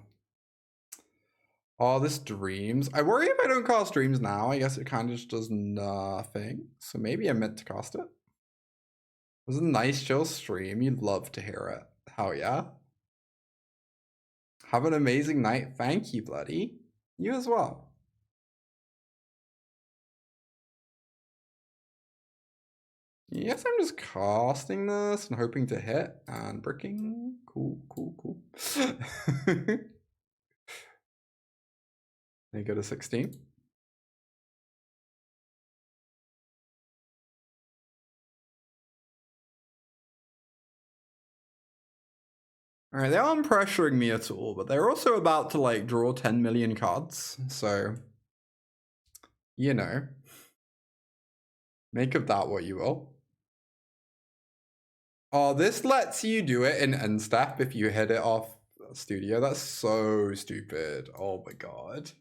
Oh, this Dreams. I worry if I don't cast Dreams now. I guess it kind of just does nothing. So maybe I meant to cast it. It was a nice chill stream. You'd love to hear it. Hell yeah. Have an amazing night. Thank you, Bloody. You as well. Yes, I'm just casting this and hoping to hit and bricking. Cool, cool, cool. They go to 16. All right, they aren't pressuring me at all, but they're also about to like draw 10 million cards. So, you know, make of that what you will. Oh, this lets you do it in end step if you hit it off studio. That's so stupid. Oh my god.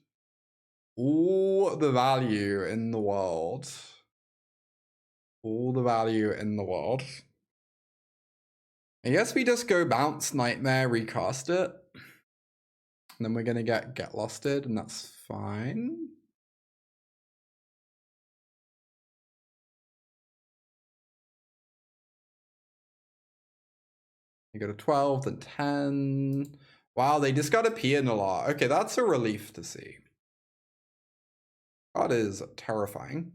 All the value in the world. All the value in the world. I guess we just go bounce Nightmare, recast it. And then we're gonna get losted, and that's fine. You go to 12, then 10. Wow, they just got a P in a lot. Okay, that's a relief to see. That is terrifying.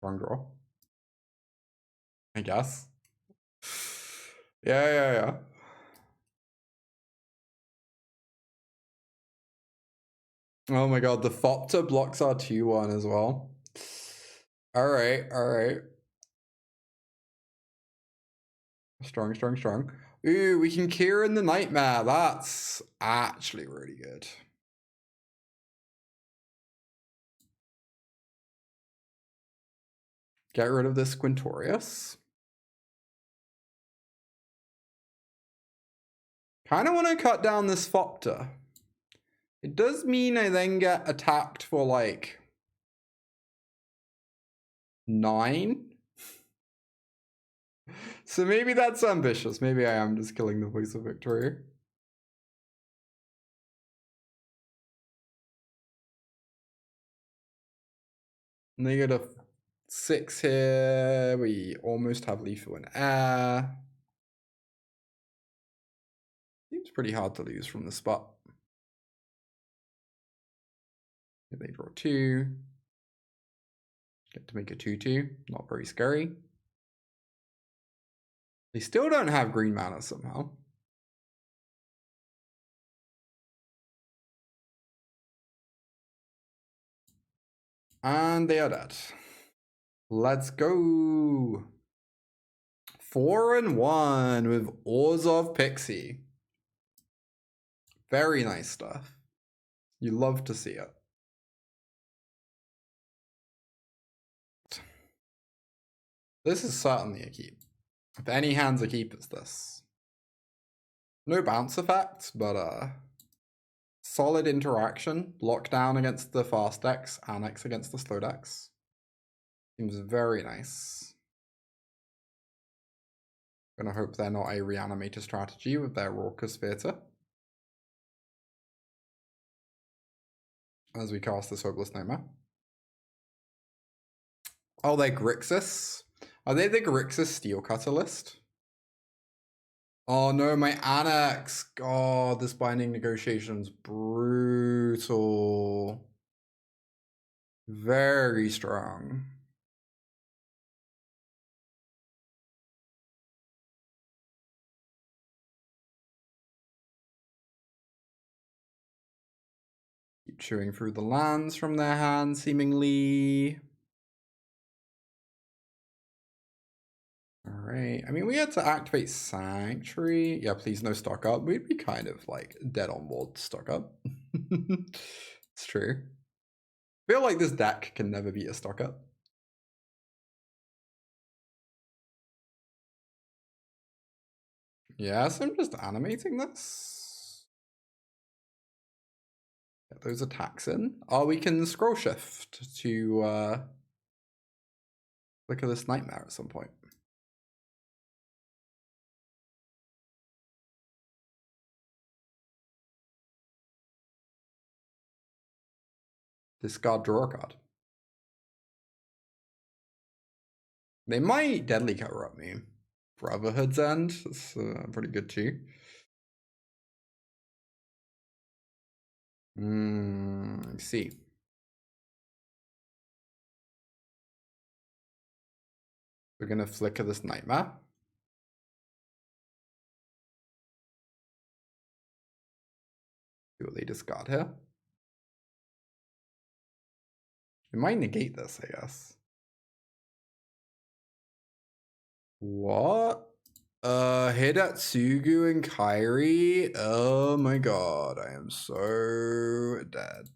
Wrong draw. I guess. Yeah. Oh my god, the Thopter blocks our 2-1 as well. Alright. Strong. Ooh, we can Kirin the Nightmare. That's actually really good. Get rid of this Quintorius. Kind of want to cut down this Thopter. It does mean I then get attacked for like 9. So maybe that's ambitious. Maybe I am just killing the Voice of Victory. -6 here. We almost have lethal in air. Seems pretty hard to lose from the spot. If they draw 2. Get to make a 2/2. Not very scary. They still don't have green mana somehow. And they are dead. Let's go. 4-1 with Ores of Pixie. Very nice stuff. You love to see it. This is certainly a keep. If any hand's a keep, it's this. No bounce effects, but solid interaction. Lockdown against the fast decks, Annex against the slow decks. Seems very nice. Gonna hope they're not a reanimator strategy with their Raucous Theatre. As we cast this Hopeless Nightmare. Oh, they're Grixis? Are they the Grixis Steel Cutter list? Oh no, my Annex. God, this binding negotiation's brutal. Very strong. Keep chewing through the lands from their hand, seemingly. Alright, I mean, we had to activate Sanctuary. Yeah, please no stock up. We'd be kind of like dead on board stock up. It's true. I feel like this deck can never beat a stock up. Yes, I'm just animating this. Get those attacks in. Oh, we can Scrollshift to look at this Nightmare at some point. Discard, draw a card. They might Deadly Cover up me. Brotherhood's End. That's pretty good too. Let's see. We're gonna flicker this Nightmare. See what they discard here. We might negate this, I guess. What? Hidatsugu and Kairi? Oh my god, I am so dead.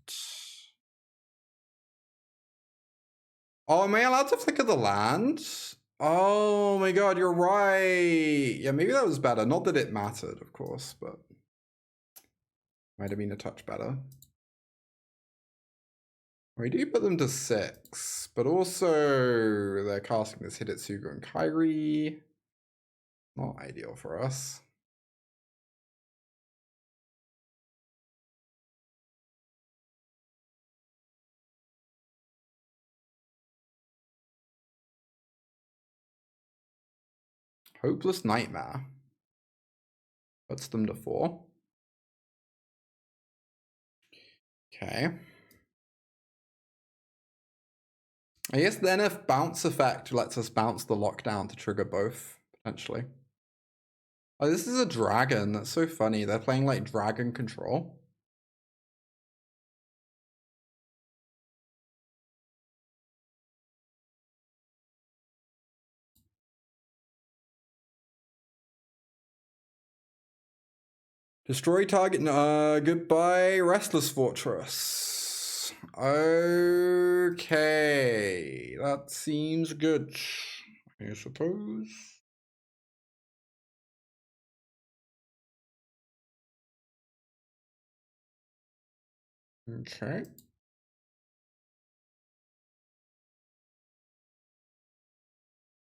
Oh, am I allowed to flicker the land? Oh my god, you're right. Yeah, maybe that was better. Not that it mattered, of course, but might have been a touch better. We do put them to 6, but also they're casting this Hidatsugu and Kairi. Not ideal for us. Hopeless Nightmare. Puts them to 4. Okay. I guess then if bounce effect lets us bounce the lockdown to trigger both, potentially. Oh, this is a dragon. That's so funny. They're playing like dragon control. Destroy target. Goodbye, Restless Fortress. Okay, that seems good, I suppose. Okay.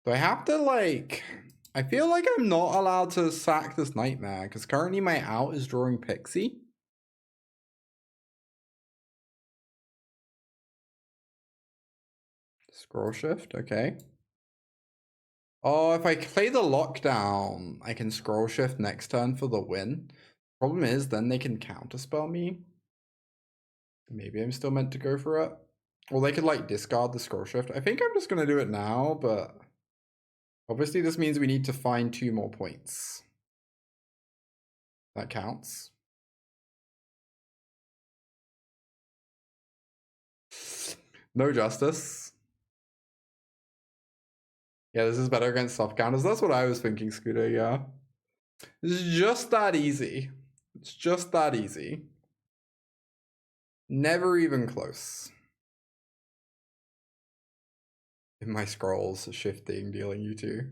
Do I have to like... I feel like I'm not allowed to sack this Nightmare, because currently my out is drawing Pixie. Scrollshift, okay. Oh, if I play the lockdown, I can Scrollshift next turn for the win. Problem is, then they can counterspell me. Maybe I'm still meant to go for it. Or they could like discard the Scrollshift. I think I'm just going to do it now, but obviously this means we need to find 2 more points. That counts. No justice. Yeah, this is better against soft counters. That's what I was thinking, Scooter, yeah. It's just that easy. It's just that easy. Never even close. In my scrolls, shifting, dealing you two.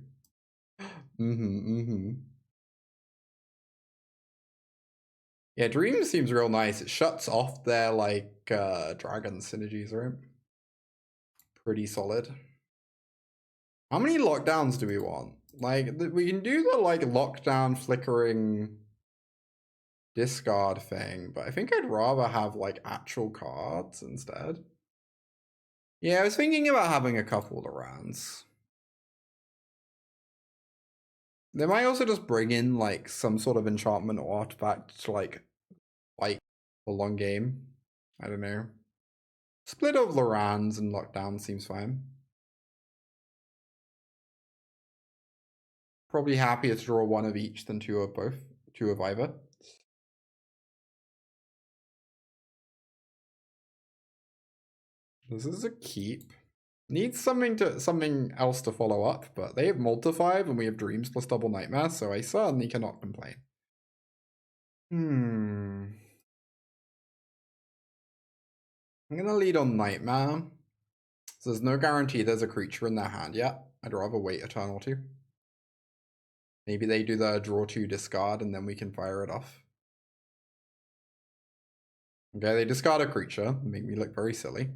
Yeah, Dream seems real nice. It shuts off their like dragon synergies, right? Pretty solid. How many lockdowns do we want? Like, we can do the like lockdown flickering discard thing, but I think I'd rather have like actual cards instead. Yeah, I was thinking about having a couple of rounds. They might also just bring in like some sort of enchantment or artifact to like fight a long game. I don't know. Split of Lorans and lockdown seems fine. Probably happier to draw 1 of each than 2 of both. 2 of either. This is a keep. Needs something else to follow up, but they have Multi-5 and we have Dreams plus double Nightmare, so I certainly cannot complain. I'm gonna lead on Nightmare. So there's no guarantee there's a creature in their hand yet. I'd rather wait a turn or 2. Maybe they do the draw 2 discard and then we can fire it off. Okay, they discard a creature, make me look very silly.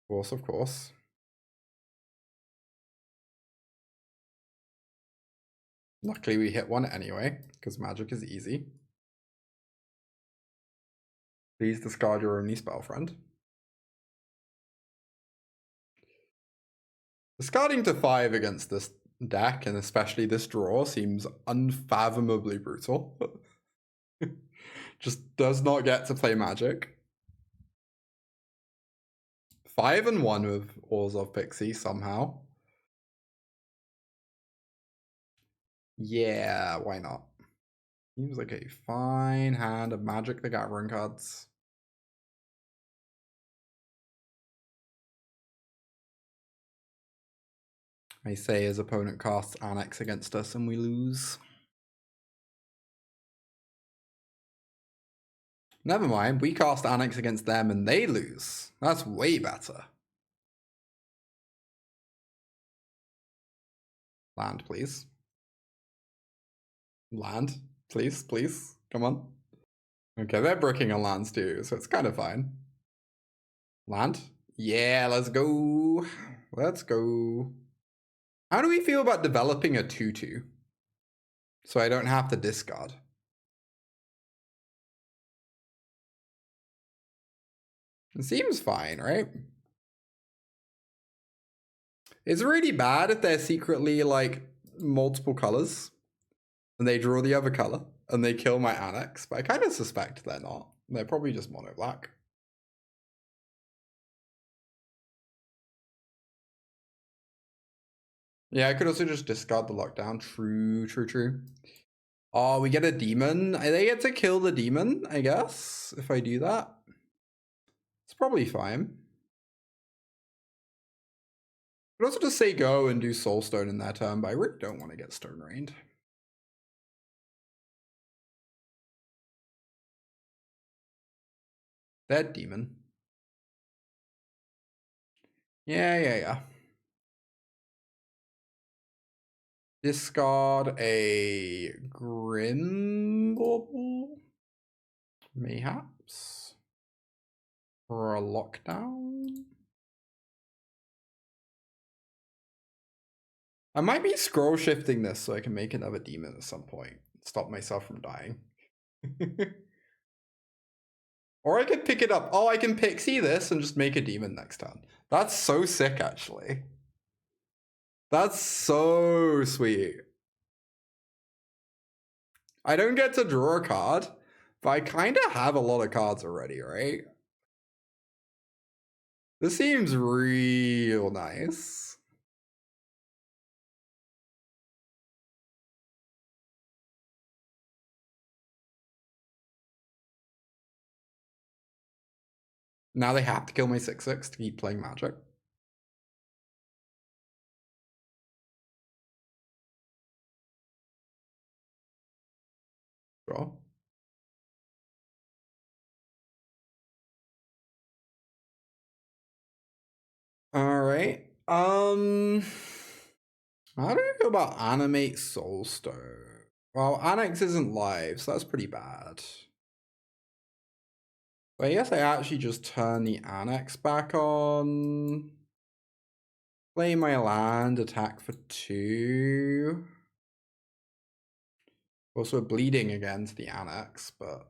Of course. Luckily we hit one anyway, because magic is easy. Please discard your only spell, friend. Discarding to 5 against this deck, and especially this draw, seems unfathomably brutal. Just does not get to play magic. 5 and 1 with Ores of Pixie somehow. Yeah, why not? Seems like a fine hand of Magic the Gathering cards. I say his opponent casts Annex against us and we lose. Never mind, we cast Annex against them and they lose. That's way better. Land, please. Land, please, please. Come on. Okay, they're bricking on lands too, so it's kind of fine. Land? Yeah, let's go. Let's go. How do we feel about developing a 2/2? So I don't have to discard. It seems fine, right? It's really bad if they're secretly like multiple colors and they draw the other color and they kill my Annex, but I kind of suspect they're not. They're probably just mono black. Yeah, I could also just discard the lockdown. True, true, true. Oh, we get a demon. They get to kill the demon, I guess, if I do that. It's probably fine. Could also just say go and do Soulstone in that turn, but I really don't want to get Stone Rained. That demon. Yeah. Discard a Grim Bauble, mayhaps, or a lockdown. I might be scroll shifting this so I can make another demon at some point. Stop myself from dying. Or I could pick it up. Oh, I can pixie this and just make a demon next turn. That's so sick, actually. That's so sweet. I don't get to draw a card, but I kind of have a lot of cards already, right? This seems real nice. Now they have to kill my 6/6 to keep playing Magic. Sure. All right. How do I feel about Animate Soulstone? Well, Annex isn't live, so that's pretty bad. But I guess I actually just turn the Annex back on. Play my land, attack for 2. Also bleeding against the Annex, but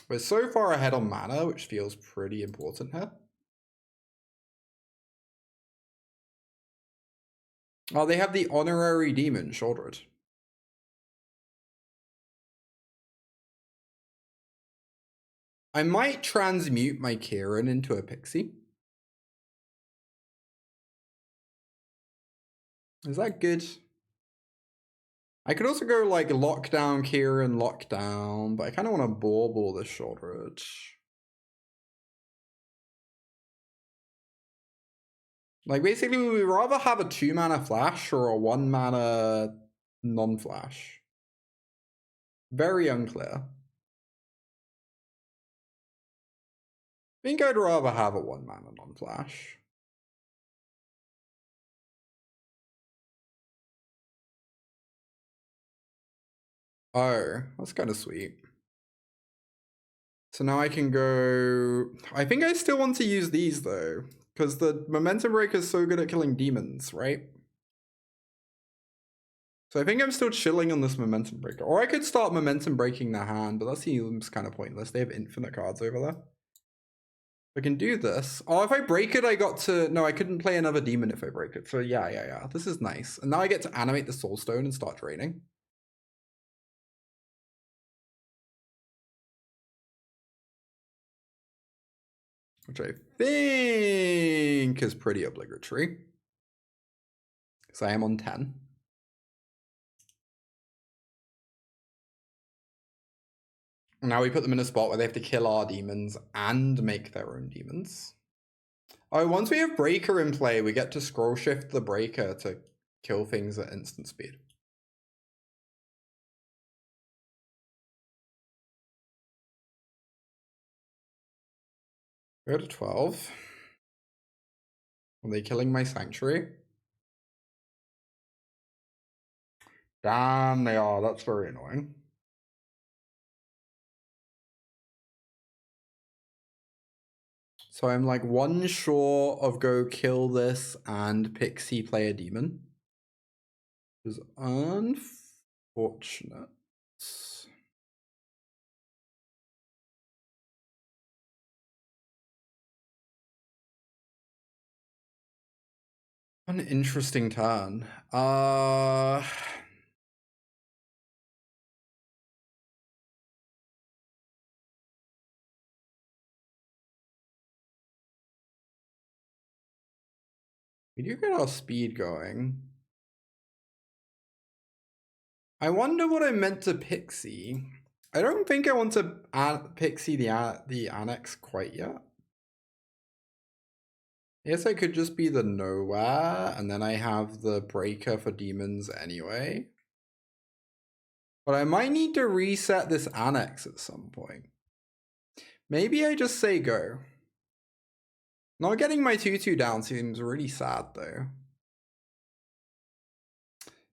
we're so far ahead on mana, which feels pretty important here. Oh, they have the honorary demon, Shouldered. I might transmute my Kirin into a Pixie. Is that good? I could also go like lockdown Kirin, lockdown, but I kind of want to bauble this Shouldered. Like basically we would rather have a 2-mana flash or a 1-mana non-flash. Very unclear. I think I'd rather have a 1-mana non-flash. Oh, that's kind of sweet. So now I can go... I think I still want to use these though, because the Momentum Breaker is so good at killing demons, right? So I think I'm still chilling on this Momentum Breaker. Or I could start Momentum Breaking their hand, but that seems kind of pointless. They have infinite cards over there. I can do this. Oh, if I break it, I got to... No, I couldn't play another demon if I break it. So yeah. This is nice. And now I get to animate the Soulstone and start draining. Which I think is pretty obligatory. Because I am on 10. Now we put them in a spot where they have to kill our demons and make their own demons. Oh, once we have Breaker in play, we get to scroll shift the Breaker to kill things at instant speed. Go to 12. Are they killing my Sanctuary? Damn, they are. That's very annoying. So I'm like one short of go kill this and Pixie play a demon. Which is unfortunate. An interesting turn. We do get our speed going. I wonder what I meant to Pixie. I don't think I want to Pixie the Annex quite yet. I guess I could just be the Nowhere, and then I have the Breaker for demons anyway. But I might need to reset this Annex at some point. Maybe I just say go. Not getting my 2/2 down seems really sad though.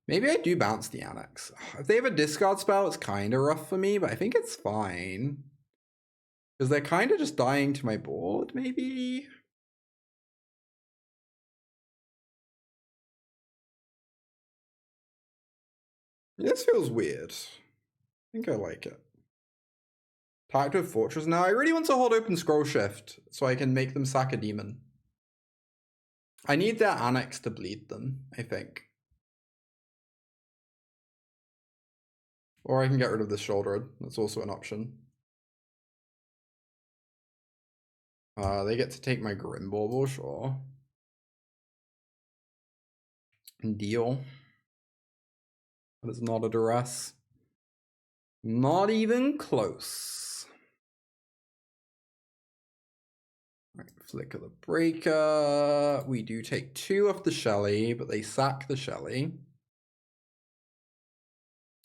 Maybe I do bounce the Annex. If they have a discard spell, it's kind of rough for me, but I think it's fine. Because they're kind of just dying to my board, maybe? This feels weird. I think I like it. Packed with Fortress. Now I really want to hold open Scrollshift so I can make them sack a demon. I need their Annex to bleed them, I think. Or I can get rid of this Shoulder. That's also an option. They get to take my Grim Bauble, sure. Deal. That is not a duress. Not even close. Right, Flicker the Breaker. We do take 2 off the Shelly, but they sack the Shelly.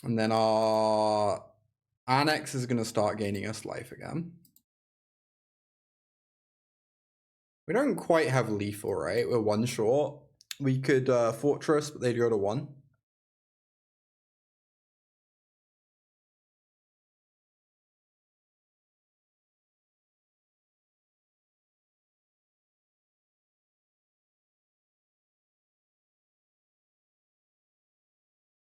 And then our Annex is going to start gaining us life again. We don't quite have lethal, right? We're 1 short. We could Fortress, but they'd go to 1.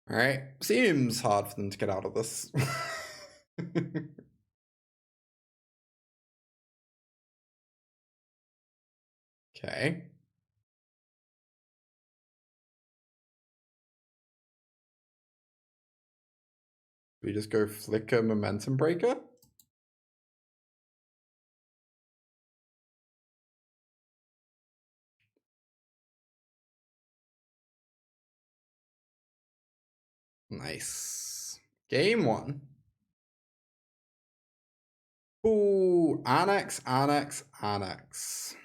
All right, seems hard for them to get out of this. Okay. We just go Flicker Momentum Breaker. Nice. Game 1. Ooh, Annex, Annex, Annex.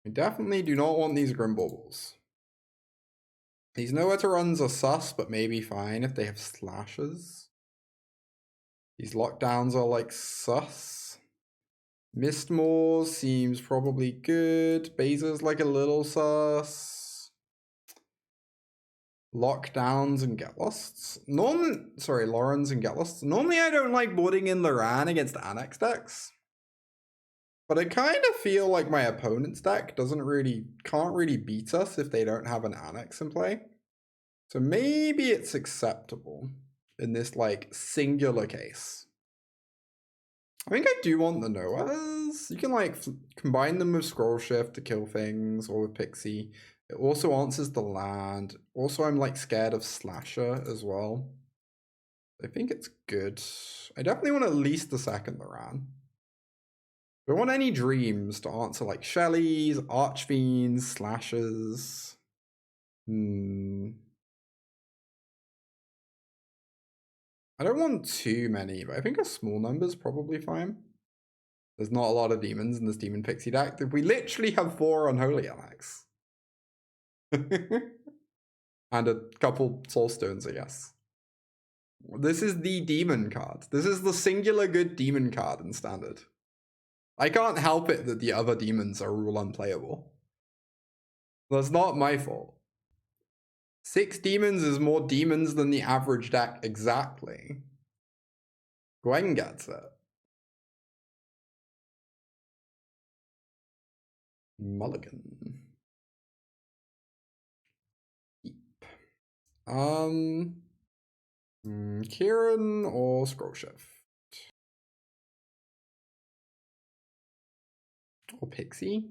We definitely do not want these Grim Baubles. These nowhere to runs are sus, but maybe fine if they have slashes. These lockdowns are like sus. Mistmoors seems probably good. Beza's like a little sus. Lockdowns and get losts. Loran's and get losts. Normally I don't like boarding in Loran against Annex decks. But I kind of feel like my opponent's deck can't really beat us if they don't have an Annex in play. So maybe it's acceptable in this like singular case. I think I do want the Noahs. You can like combine them with Scrollshift to kill things or with Pixie. It also answers the land. Also, I'm like scared of Slasher as well. I think it's good. I definitely want at least the second Loran. Don't want any dreams to answer like Shellys, Archfiends, Slashers. I don't want too many, but I think a small number is probably fine. There's not a lot of demons in this Demon Pixie deck. We literally have 4 Unholy Annex. And a couple Soulstones, I guess. This is the demon card. This is the singular good demon card in Standard. I can't help it that the other demons are rule unplayable. That's not my fault. 6 demons is more demons than the average deck, exactly. Gwen gets it. Mulligan. Deep. Kirin or Scrollshift? Or Pixie?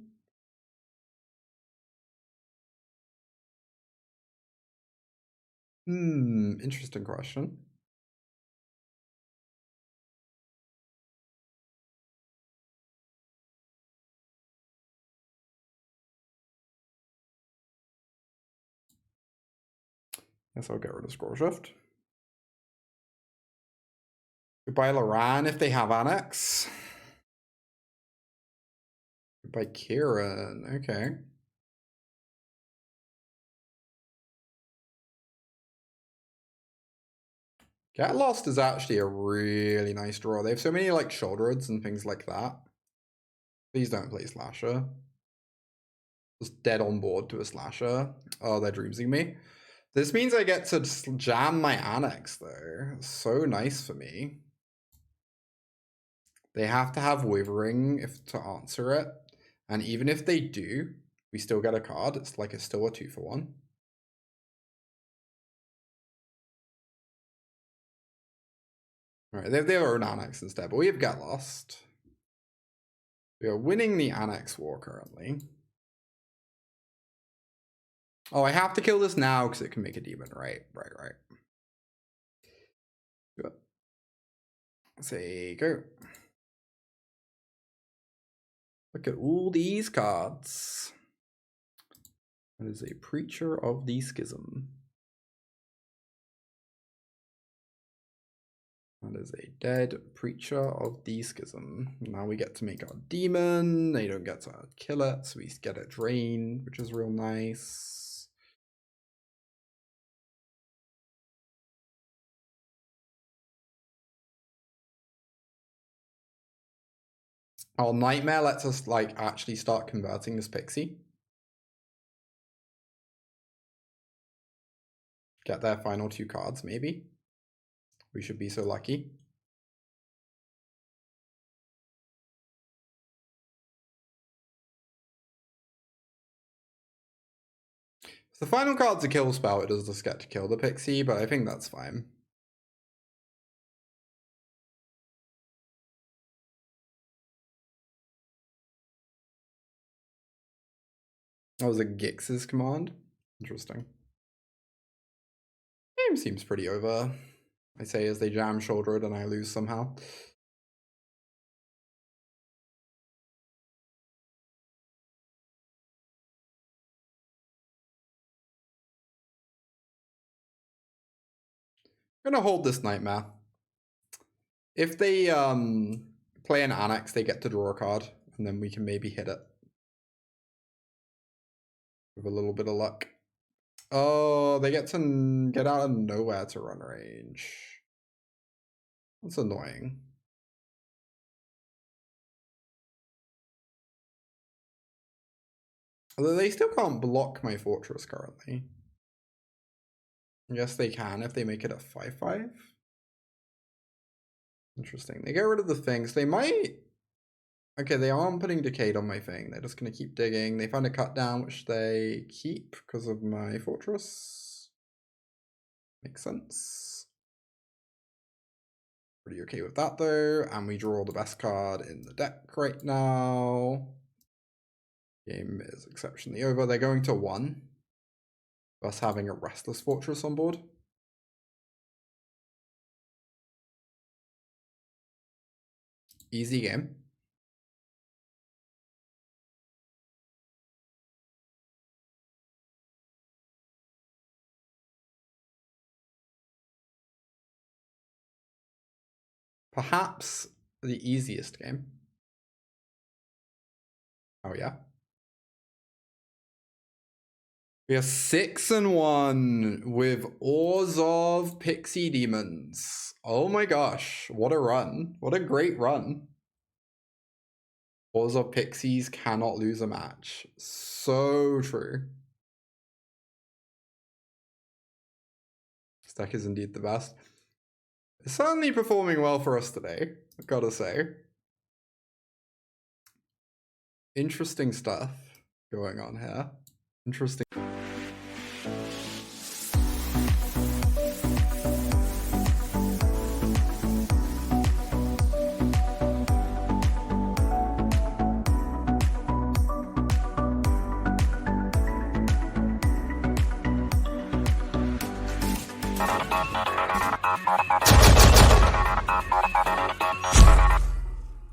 Interesting question. Guess I'll get rid of Scrollshift. Goodbye Loran if they have Annex. Goodbye Kirin, okay. Get Lost is actually a really nice draw. They have so many like Shouldereds and things like that. Please don't play Slasher. Just dead on board to a Slasher. Oh, they're dreamsing me. This means I get to jam my Annex though. So nice for me. They have to have Withering to answer it. And even if they do, we still get a card. It's like it's still a 2-for-1. Alright, they have their own Annex instead, but we have Get Lost. We are winning the Annex war currently. Oh, I have to kill this now because it can make a demon, right? Right. Good. Say go. Look at all these cards. That is a Preacher of the Schism. That is a dead Preacher of the Schism. Now we get to make our demon. They don't get to kill it, so we get it drained, which is real nice. Our Nightmare lets us like actually start converting this Pixie. Get their final 2 cards, maybe. We should be so lucky. If the final card's a kill spell, it does just get to kill the Pixie, but I think that's fine. That was a Gix's command. Interesting. Game seems pretty over. I say as they jam Shouldered and I lose somehow. I'm gonna hold this Nightmare. If they play an Annex, they get to draw a card, and then we can maybe hit it. With a little bit of luck. Oh, they get to get out of nowhere to run range. That's annoying. Although they still can't block my fortress currently. Yes, they can if they make it a 5/5. Interesting. They get rid of the things. They might... Okay, they aren't putting Decayed on my thing. They're just going to keep digging. They found a cut down, which they keep because of my fortress. Makes sense. Pretty okay with that, though. And we draw the best card in the deck right now. Game is exceptionally over. They're going to 1. Us having a Restless Fortress on board. Easy game. Perhaps the easiest game. Oh yeah. We are 6-1 with Ores of Pixie Demons. Oh my gosh, what a run. What a great run. Ores of Pixies cannot lose a match. So true. This deck is indeed the best. It's certainly performing well for us today, I've got to say. Interesting stuff going on here. Interesting.